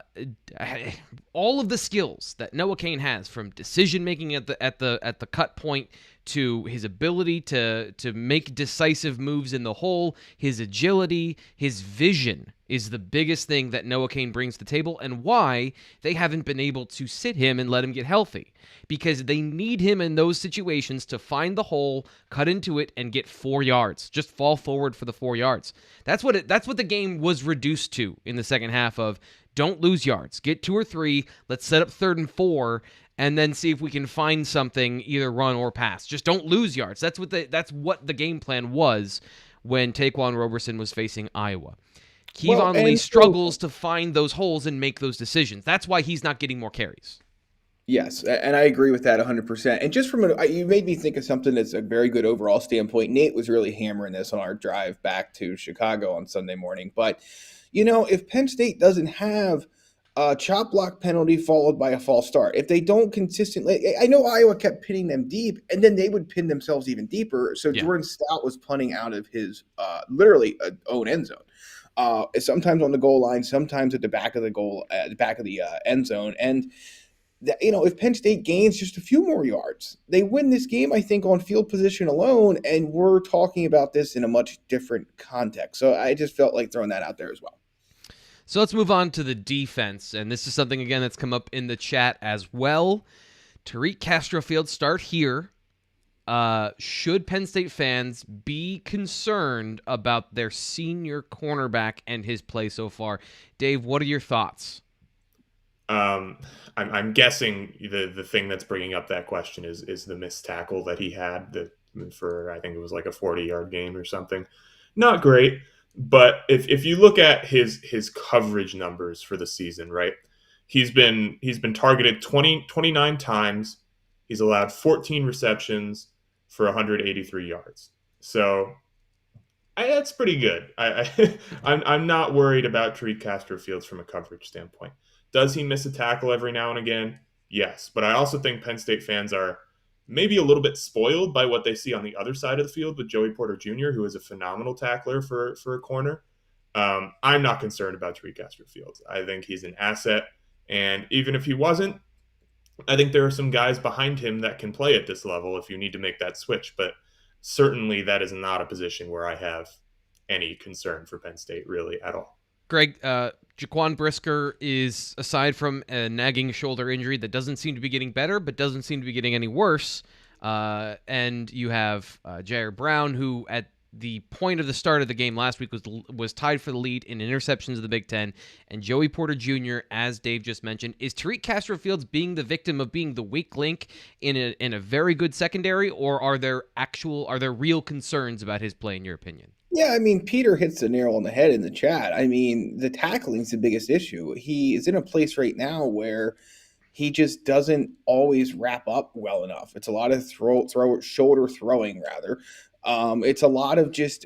of the skills that Noah Cain has, from decision making at the cut point to his ability to make decisive moves in the hole, his agility, his vision is the biggest thing that Noah Cain brings to the table, and why they haven't been able to sit him and let him get healthy. Because they need him in those situations to find the hole, cut into it, and get 4 yards. Just fall forward for the 4 yards. That's what the game was reduced to in the second half of, don't lose yards. Get 2 or 3, let's set up 3rd and 4, and then see if we can find something, either run or pass. Just don't lose yards. That's what the game plan was when Taquan Roberson was facing Iowa. Kevon Lee struggles to find those holes and make those decisions. That's why he's not getting more carries. Yes, and I agree with that 100%. And just you made me think of something that's a very good overall standpoint. Nate was really hammering this on our drive back to Chicago on Sunday morning. But, if Penn State doesn't have a chop block penalty followed by a false start, if they don't consistently – I know Iowa kept pinning them deep, and then they would pin themselves even deeper. So yeah. Jordan Stout was punting out of his literally own end zone. Sometimes on the goal line, sometimes at the back of the end zone. And if Penn State gains just a few more yards, they win this game, I think, on field position alone. And we're talking about this in a much different context. So I just felt like throwing that out there as well. So let's move on to the defense. And this is something, again, that's come up in the chat as well. Tariq Castrofield start here. Should Penn State fans be concerned about their senior cornerback and his play so far? Dave, what are your thoughts? I'm guessing the thing that's bringing up that question is the missed tackle that he had for, I think it was like a 40-yard game or something. Not great, but if you look at his coverage numbers for the season, right? He's been targeted 29 times. He's allowed 14 receptions for 183 yards. So that's pretty good. I'm not worried about Tariq Castrofields from a coverage standpoint. Does he miss a tackle every now and again? Yes. But I also think Penn State fans are maybe a little bit spoiled by what they see on the other side of the field with Joey Porter Jr., who is a phenomenal tackler for a corner. I'm not concerned about Tariq Castrofields. I think he's an asset. And even if he wasn't, I think there are some guys behind him that can play at this level if you need to make that switch. But certainly that is not a position where I have any concern for Penn State really at all. Greg, Jaquan Brisker is, aside from a nagging shoulder injury that doesn't seem to be getting better, but doesn't seem to be getting any worse. And you have Jair Brown, who at the point of the start of the game last week was tied for the lead in interceptions of the Big Ten, and Joey Porter Jr., as Dave just mentioned. Is Tariq Castrofields being the victim of being the weak link in a very good secondary, or are there real concerns about his play in your opinion? Yeah, I mean, Peter hits the nail on the head in the chat. I mean, the tackling is the biggest issue. He is in a place right now where he just doesn't always wrap up well enough. It's a lot of shoulder throwing, rather. It's a lot of just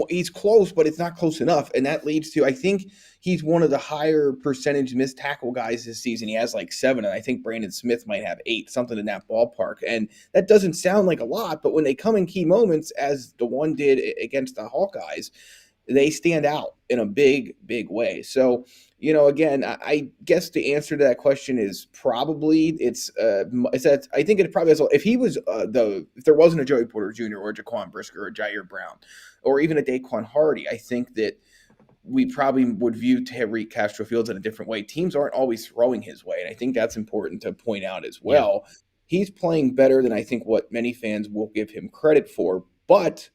he's close, but it's not close enough. And that leads to, I think he's one of the higher percentage missed tackle guys this season. He has like 7, and I think Brandon Smith might have 8, something in that ballpark. And that doesn't sound like a lot, but when they come in key moments, as the one did against the Hawkeyes, they stand out in a big, big way. So, again, I guess the answer to that question is probably I think it probably has, if he was if there wasn't a Joey Porter Jr. or a Jaquan Brisker or a Jair Brown or even a Daquan Hardy, I think that we probably would view Tariq Castrofields in a different way. Teams aren't always throwing his way, and I think that's important to point out as well. Yeah. He's playing better than I think what many fans will give him credit for, but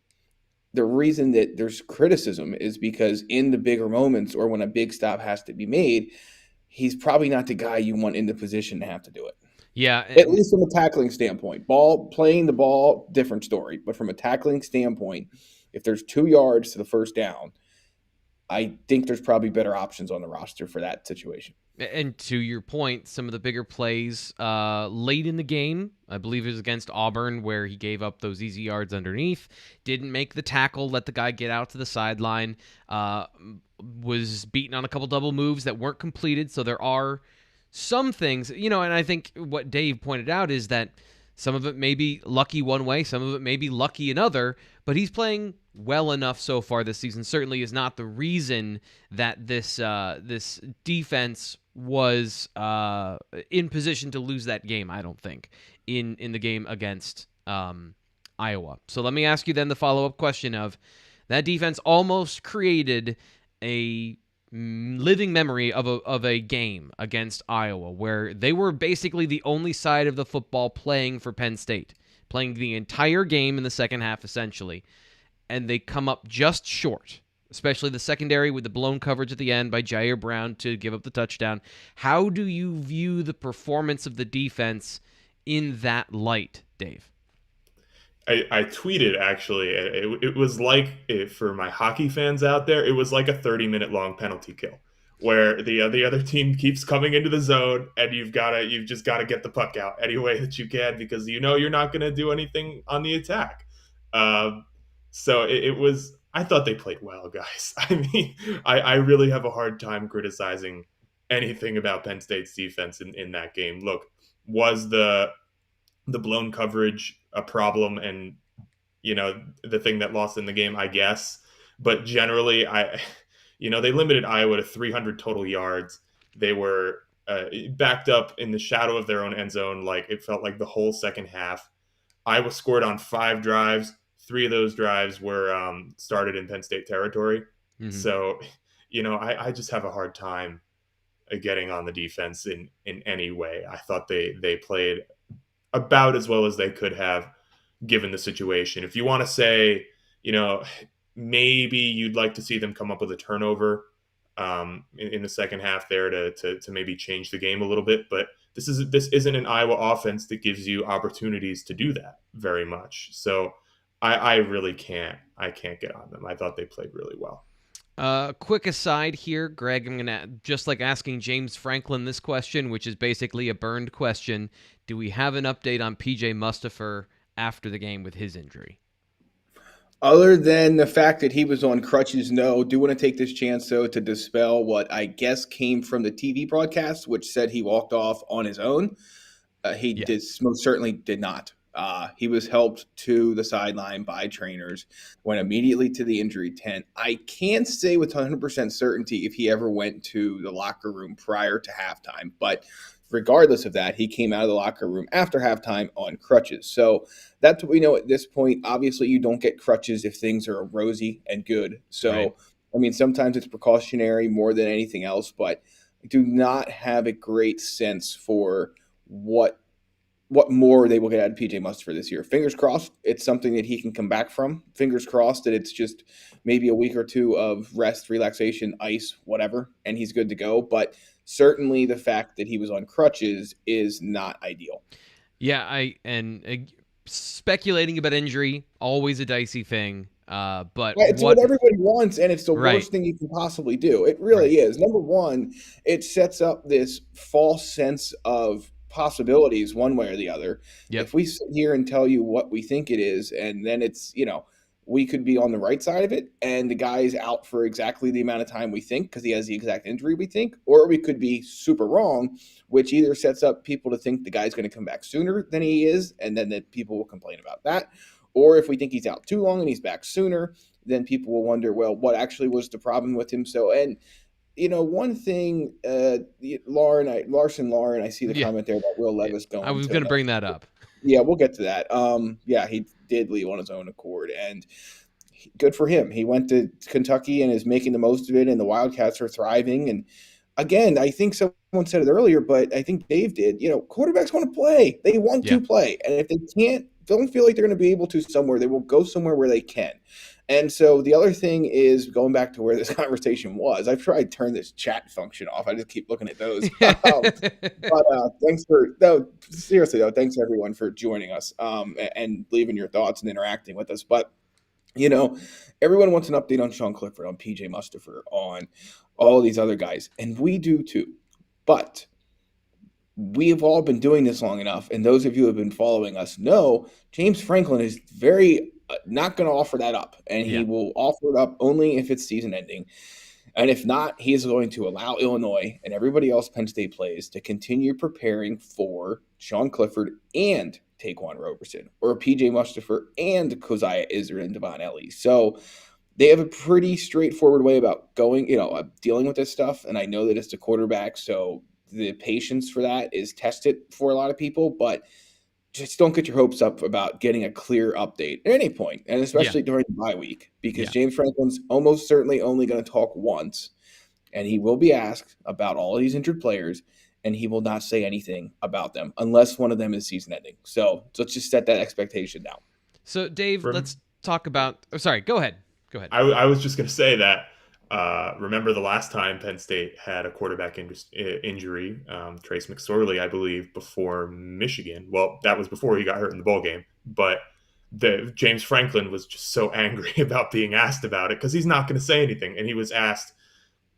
the reason that there's criticism is because in the bigger moments or when a big stop has to be made, he's probably not the guy you want in the position to have to do it. Yeah. At least from a tackling standpoint. Playing the ball, different story. But from a tackling standpoint, if there's 2 yards to the first down, I think there's probably better options on the roster for that situation. And to your point, some of the bigger plays late in the game, I believe it was against Auburn, where he gave up those easy yards underneath, didn't make the tackle, let the guy get out to the sideline, was beaten on a couple double moves that weren't completed. So there are some things, and I think what Dave pointed out is that Some of it may be lucky one way, some of it may be lucky another, but he's playing well enough so far this season. Certainly is not the reason that this defense was in position to lose that game, I don't think, in the game against Iowa. So let me ask you then the follow-up question of that defense almost created a living memory of a game against Iowa where they were basically the only side of the football playing for Penn State, playing the entire game in the second half essentially, and they come up just short, especially the secondary with the blown coverage at the end by Jair Brown to give up the touchdown. How do you view the performance of the defense in that light, Dave? I tweeted, actually, it was like, for my hockey fans out there, it was like a 30-minute long penalty kill where the other team keeps coming into the zone and you've just got to get the puck out any way that you can because you're not going to do anything on the attack. So it was, I thought they played well, guys. I mean, I really have a hard time criticizing anything about Penn State's defense in that game. Look, was the blown coverage a problem and the thing that lost in the game, I guess, but generally they limited Iowa to 300 total yards. They were backed up in the shadow of their own end zone, like it felt like the whole second half. Iowa scored on 5 drives. 3 of those drives were started in Penn State territory. Mm-hmm. So I just have a hard time getting on the defense in any way. I thought they played about as well as they could have given the situation. If you want to say, maybe you'd like to see them come up with a turnover in the second half there to maybe change the game a little bit. But this isn't an Iowa offense that gives you opportunities to do that very much. So I really can't get on them. I thought they played really well. Quick aside here, Greg, I'm going to, just like asking James Franklin this question, which is basically a burned question, do we have an update on PJ Mustipher after the game with his injury? Other than the fact that he was on crutches, no. Do want to take this chance, though, to dispel what I guess came from the TV broadcast, which said he walked off on his own. He most certainly did not. He was helped to the sideline by trainers, went immediately to the injury tent. I can't say with 100% certainty if he ever went to the locker room prior to halftime, but regardless of that, he came out of the locker room after halftime on crutches. So that's what we know at this point. Obviously, you don't get crutches if things are rosy and good. So, right. I mean, sometimes it's precautionary more than anything else, but I do not have a great sense for what more they will get out of PJ Mustipher this year. Fingers crossed it's something that he can come back from. Fingers crossed that it's just maybe a week or two of rest, relaxation, ice, whatever, and he's good to go. But certainly the fact that he was on crutches is not ideal. Yeah, speculating about injury, always a dicey thing. But it's what everybody wants, and it's the worst thing you can possibly do. It really is. Number one, it sets up this false sense of possibilities one way or the other. Yep. If we sit here and tell you what we think it is, and then it's, we could be on the right side of it, and the guy's out for exactly the amount of time we think because he has the exact injury we think, or we could be super wrong, which either sets up people to think the guy's going to come back sooner than he is, and then that people will complain about that. Or if we think he's out too long and he's back sooner, then people will wonder, well, what actually was the problem with him? So, and one thing, Larson Lauren, I see the comment there about Will Levis going. I was going to bring that up. Yeah, we'll get to that. He did leave on his own accord, and good for him. He went to Kentucky and is making the most of it, and the Wildcats are thriving. And again, I think someone said it earlier, but I think Dave did. Quarterbacks want to play. They want to play, and if they don't feel like they're going to be able to somewhere, they will go somewhere where they can. And so the other thing is, going back to where this conversation was, I've tried to turn this chat function off. I just keep looking at those. Seriously though, thanks everyone for joining us and leaving your thoughts and interacting with us. But, everyone wants an update on Sean Clifford, on PJ Mustipher, on all of these other guys. And we do too. But we've all been doing this long enough, and those of you who have been following us know James Franklin is very not going to offer that up, and he will offer it up only if it's season ending. And if not, he is going to allow Illinois and everybody else Penn State plays to continue preparing for Sean Clifford and Taquan Roberson or PJ Mustipher and Keziah Izzard and Devon Ellis. So they have a pretty straightforward way about going, dealing with this stuff. And I know that it's the quarterback, so the patience for that is tested for a lot of people, but just don't get your hopes up about getting a clear update at any point, and especially during the bye week, because James Franklin's almost certainly only going to talk once, and he will be asked about all of these injured players, and he will not say anything about them unless one of them is season ending. So let's just set that expectation now. So, Dave, let's talk about – sorry, go ahead. I was just going to say that remember the last time Penn State had a quarterback injury, Trace McSorley, I believe, before Michigan. Well, that was before he got hurt in the bowl game. But James Franklin was just so angry about being asked about it because he's not going to say anything. And he was asked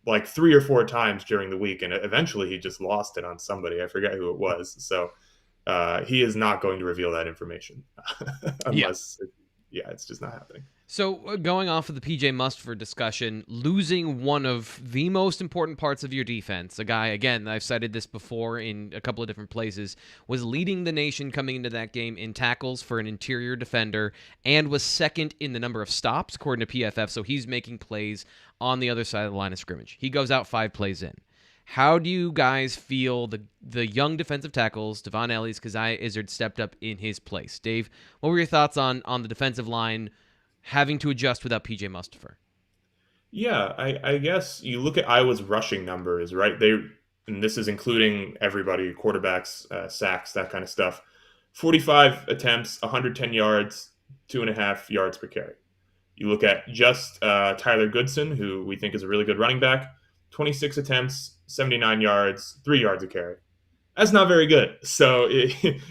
like 3 or 4 times during the week, and eventually he just lost it on somebody. I forget who it was. So he is not going to reveal that information unless it's just not happening. So going off of the PJ Mustipher discussion, losing one of the most important parts of your defense, a guy, again, I've cited this before in a couple of different places, was leading the nation coming into that game in tackles for an interior defender and was second in the number of stops, according to PFF, so he's making plays on the other side of the line of scrimmage. He goes out 5 plays in. How do you guys feel the young defensive tackles, Devon Ellis, Keziah Izzard, stepped up in his place? Dave, what were your thoughts on the defensive line having to adjust without PJ Mustipher? Yeah, I guess you look at Iowa's rushing numbers, right? And this is including everybody, quarterbacks, sacks, that kind of stuff. 45 attempts, 110 yards, 2.5 yards per carry. You look at just Tyler Goodson, who we think is a really good running back, 26 attempts, 79 yards, 3 yards a carry. That's not very good. So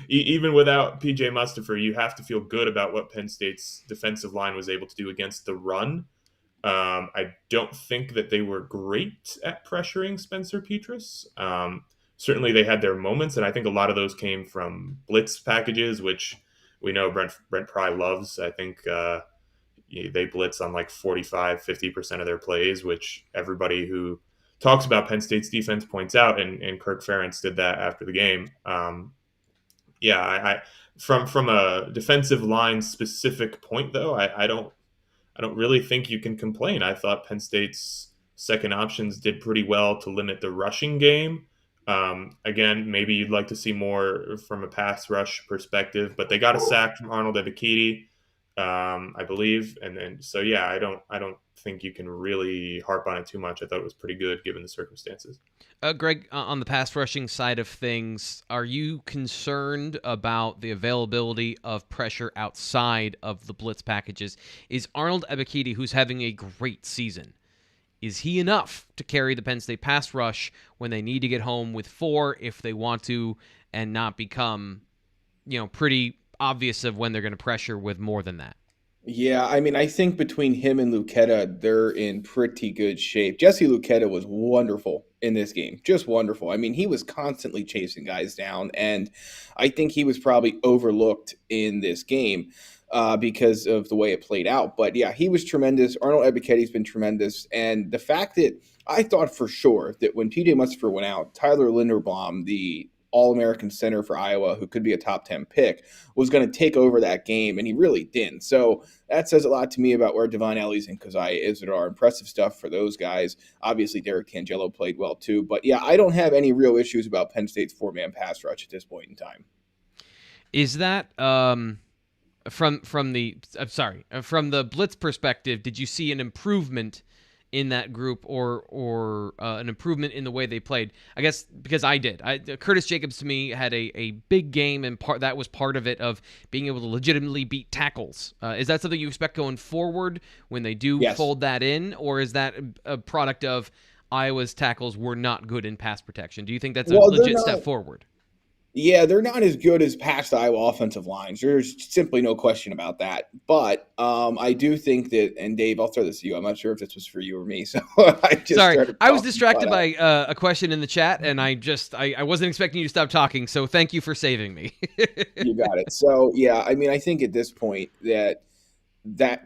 even without PJ Mustipher, you have to feel good about what Penn State's defensive line was able to do against the run. I don't think that they were great at pressuring Spencer Petras. Certainly they had their moments, and I think a lot of those came from blitz packages, which we know Brent Pry loves. I think they blitz on like 45, 50% of their plays, which everybody who talks about Penn State's defense points out, and Kirk Ferentz did that after the game. From a defensive line specific point though, I don't really think you can complain. I thought Penn State's second options did pretty well to limit the rushing game. Again, maybe you'd like to see more from a pass rush perspective, but they got a sack from Arnold Ebiketie, I believe, and so yeah, I don't think you can really harp on it too much. I thought it was pretty good given the circumstances. Greg, on the pass rushing side of things, are you concerned about the availability of pressure outside of the blitz packages? Is Arnold Ebiketie, who's having a great season, is he enough to carry the Penn State pass rush when they need to get home with 4 if they want to, and not become, pretty obvious of when they're going to pressure with more than that? Yeah, I mean, I think between him and Lucetta, they're in pretty good shape. Jesse Lucetta was wonderful in this game, just wonderful. I mean, he was constantly chasing guys down, and I think he was probably overlooked in this game because of the way it played out. But yeah, he was tremendous. Arnold Ebiketie's been tremendous, and the fact that I thought for sure that when PJ Mustipher went out, Tyler Linderbaum, the All-American center for Iowa, who could be a top 10 pick, was going to take over that game, and he really didn't. So that says a lot to me about where Devon Ellis and Keziah Izzard are. Impressive stuff for those guys. Obviously, Derek Tangelo played well too. But yeah, I don't have any real issues about Penn State's 4-man pass rush at this point in time. Is that from the blitz perspective? Did you see an improvement in that group, or an improvement in the way they played? I guess because I did. Curtis Jacobs to me had a big game, and that was part of it, of being able to legitimately beat tackles. Is that something you expect going forward when they do fold that in, or is that a product of Iowa's tackles were not good in pass protection? Do you think that's a legit step forward? Yeah, they're not as good as past Iowa offensive lines. There's simply no question about that. But I do think that, and Dave, I'll throw this to you. I'm not sure if this was for you or me. So I was distracted by a question in the chat, and I wasn't expecting you to stop talking. So thank you for saving me. You got it. So yeah, I mean, I think at this point that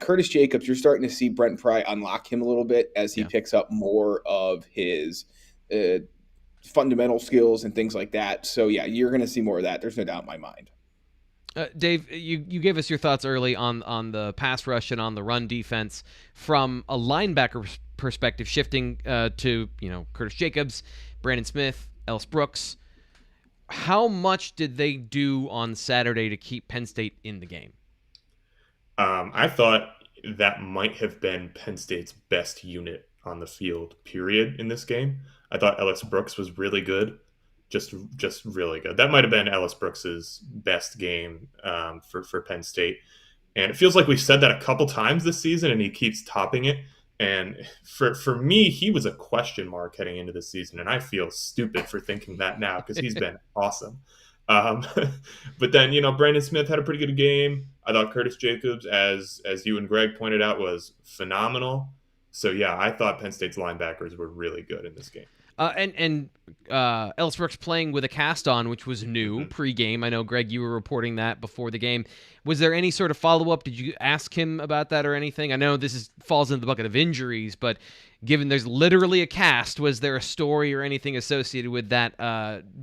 Curtis Jacobs, you're starting to see Brent Pry unlock him a little bit as he picks up more of his fundamental skills and things like that. So yeah, you're going to see more of that. There's no doubt in my mind. Dave, you gave us your thoughts early on the pass rush and on the run defense from a linebacker perspective, shifting to Curtis Jacobs, Brandon Smith, Ellis Brooks. How much did they do on Saturday to keep Penn State in the game? I thought that might have been Penn State's best unit on the field, period, in this game. I thought Ellis Brooks was really good, just really good. That might have been Ellis Brooks's best game for Penn State, and it feels like we've said that a couple times this season, and he keeps topping it. And for me, he was a question mark heading into the season, and I feel stupid for thinking that now because he's been awesome. Um, but then Brandon Smith had a pretty good game. I thought Curtis Jacobs, as you and Greg pointed out, was phenomenal. So yeah, I thought Penn State's linebackers were really good in this game. And Ellis Brooks playing with a cast on, which was new pregame. I know, Greg, you were reporting that before the game. Was there any sort of follow-up? Did you ask him about that or anything? I know this falls into the bucket of injuries, but given there's literally a cast, was there a story or anything associated with that,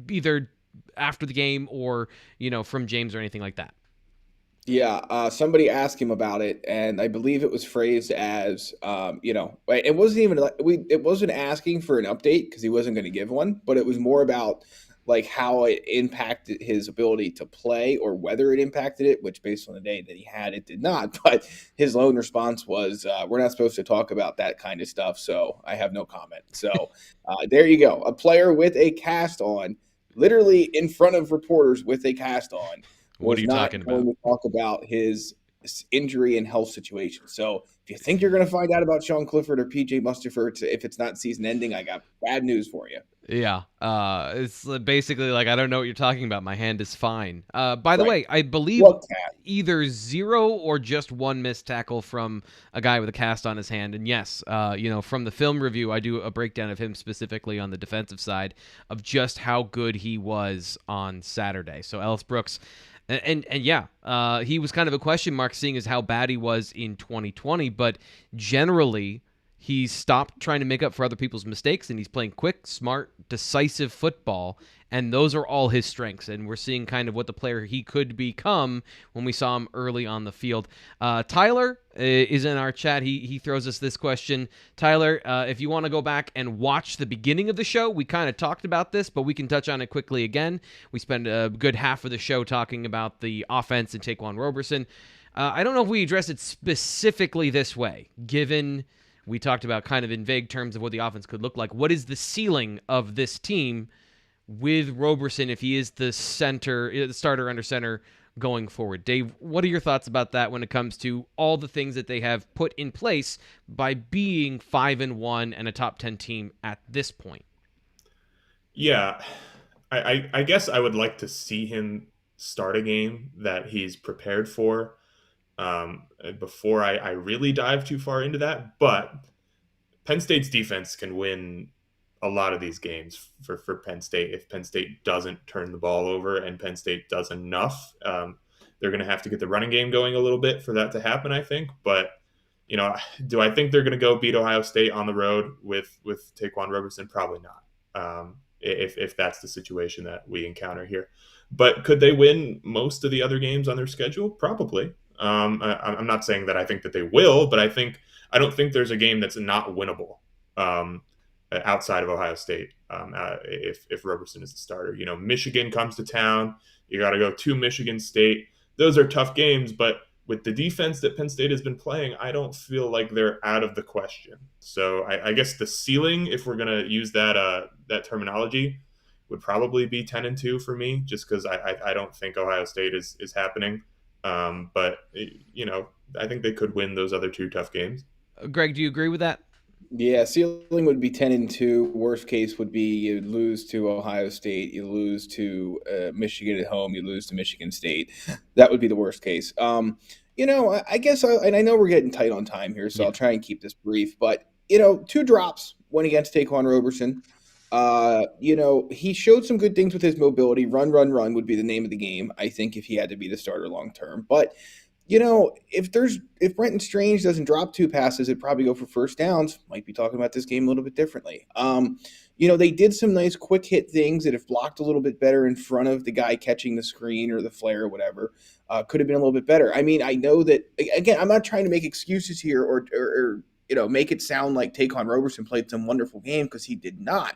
either after the game or from James or anything like that? Yeah, somebody asked him about it, and I believe it was phrased as, it wasn't even it wasn't asking for an update because he wasn't going to give one, but it was more about like how it impacted his ability to play or whether it impacted it. Which, based on the day that he had, it did not. But his lone response was, "We're not supposed to talk about that kind of stuff, so I have no comment." So there you go, a player with a cast on, literally in front of reporters with a cast on. What are you talking about? Going to talk about his injury and health situation. So if you think you're going to find out about Sean Clifford or PJ Mustipher if it's not season ending, I got bad news for you. Yeah, it's basically like, I don't know what you're talking about. My hand is fine. By the way, I believe either 0 or just 1 missed tackle from a guy with a cast on his hand. And yes, from the film review, I do a breakdown of him specifically on the defensive side of just how good he was on Saturday. So Ellis Brooks. And yeah, he was kind of a question mark seeing as how bad he was in 2020, but generally he's stopped trying to make up for other people's mistakes, and he's playing quick, smart, decisive football, and those are all his strengths, and we're seeing kind of what the player he could become when we saw him early on the field. Tyler is in our chat. He throws us this question. Tyler, if you want to go back and watch the beginning of the show, we kind of talked about this, but we can touch on it quickly again. We spent a good half of the show talking about the offense and Taquan Roberson. I don't know if we address it specifically this way, given we talked about kind of in vague terms of what the offense could look like. What is the ceiling of this team with Roberson if he is the starter under center going forward? Dave, what are your thoughts about that when it comes to all the things that they have put in place by being 5-1 and a top 10 team at this point? Yeah, I guess I would like to see him start a game that he's prepared for before I really dive too far into that. But Penn State's defense can win a lot of these games for Penn State if Penn State doesn't turn the ball over and Penn State does enough. They're going to have to get the running game going a little bit for that to happen, I think. But, do I think they're going to go beat Ohio State on the road with Taquan Roberson? Probably not, if that's the situation that we encounter here. But could they win most of the other games on their schedule? Probably. I'm not saying that I think that they will, but I don't think there's a game that's not winnable outside of Ohio State if Roberson is the starter. Michigan comes to town. You got to go to Michigan State. Those are tough games, but with the defense that Penn State has been playing, I don't feel like they're out of the question. So I guess the ceiling, if we're going to use that terminology, would probably be 10-2 for me, just because I don't think Ohio State is happening. But I think they could win those other 2 tough games. Greg, do you agree with that? Yeah, ceiling would be 10-2. Worst case would be you lose to Ohio State, you lose to Michigan at home, you lose to Michigan State. That would be the worst case. I guess, and I know we're getting tight on time here, so I'll try and keep this brief. But 2 drops went against Taquan Roberson. He showed some good things with his mobility. Run would be the name of the game, I think, if he had to be the starter long term. But if Brenton Strange doesn't drop 2 passes, it'd probably go for first downs. Might be talking about this game a little bit differently. They did some nice quick hit things that if blocked a little bit better in front of the guy catching the screen or the flare or whatever, could have been a little bit better. I mean, I know that, again, I'm not trying to make excuses here or make it sound like Taquan Roberson played some wonderful game, because he did not.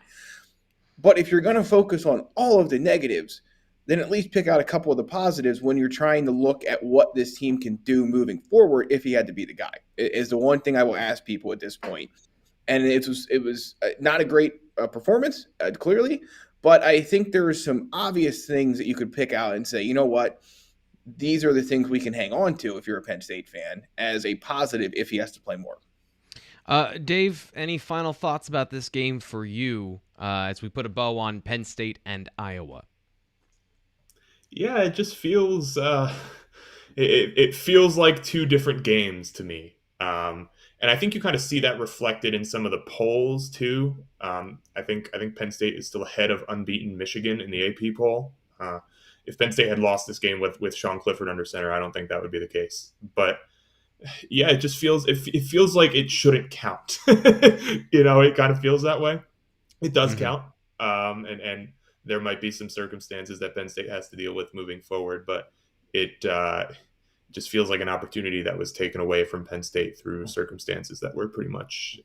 But if you're going to focus on all of the negatives, then at least pick out a couple of the positives when you're trying to look at what this team can do moving forward if he had to be the guy, is the one thing I will ask people at this point. And it was not a great performance, clearly, but I think there are some obvious things that you could pick out and say, you know what, these are the things we can hang on to if you're a Penn State fan as a positive if he has to play more. Dave, any final thoughts about this game for you as we put a bow on Penn State and Iowa? Yeah, it just feels it feels like 2 different games to me, and I think you kind of see that reflected in some of the polls too. I think Penn State is still ahead of unbeaten Michigan in the AP poll. If Penn State had lost this game with Sean Clifford under center, I don't think that would be the case. But yeah, it just feels it feels like it shouldn't count. It kind of feels that way. It does count, and there might be some circumstances that Penn State has to deal with moving forward, but it just feels like an opportunity that was taken away from Penn State through circumstances that were pretty much,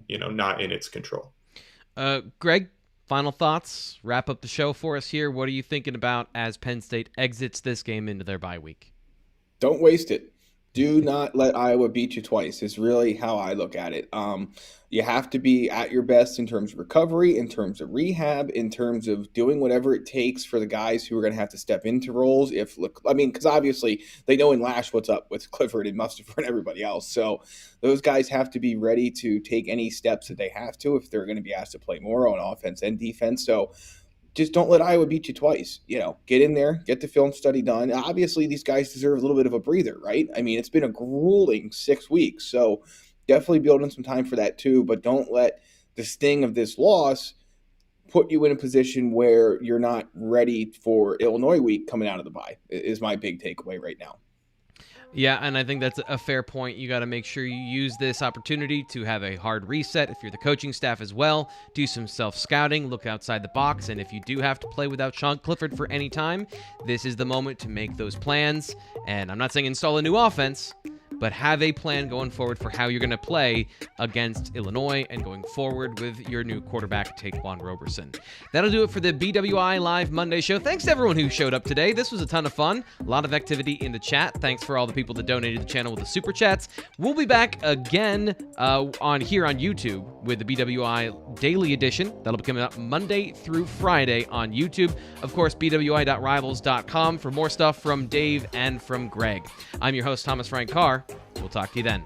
not in its control. Greg, final thoughts? Wrap up the show for us here. What are you thinking about as Penn State exits this game into their bye week? Don't waste it. Do not let Iowa beat you twice is really how I look at it. You have to be at your best in terms of recovery, in terms of rehab, in terms of doing whatever it takes for the guys who are going to have to step into roles. Because obviously they know in Lash what's up with Clifford and Mustapher and everybody else. So those guys have to be ready to take any steps that they have to if they're going to be asked to play more on offense and defense. So just don't let Iowa beat you twice. Get in there, get the film study done. Obviously, these guys deserve a little bit of a breather, right? I mean, it's been a grueling 6 weeks, so definitely build in some time for that too. But don't let the sting of this loss put you in a position where you're not ready for Illinois week coming out of the bye, is my big takeaway right now. Yeah, and I think that's a fair point. You got to make sure you use this opportunity to have a hard reset. If you're the coaching staff as well, do some self-scouting, look outside the box, and if you do have to play without Sean Clifford for any time, this is the moment to make those plans. And I'm not saying install a new offense, but have a plan going forward for how you're going to play against Illinois and going forward with your new quarterback, Taquan Roberson. That'll do it for the BWI Live Monday show. Thanks to everyone who showed up today. This was a ton of fun. A lot of activity in the chat. Thanks for all the people that donated to the channel with the super chats. We'll be back again on YouTube with the BWI Daily Edition. That'll be coming up Monday through Friday on YouTube. Of course, bwi.rivals.com for more stuff from Dave and from Greg. I'm your host, Thomas Frank Carr. We'll talk to you then.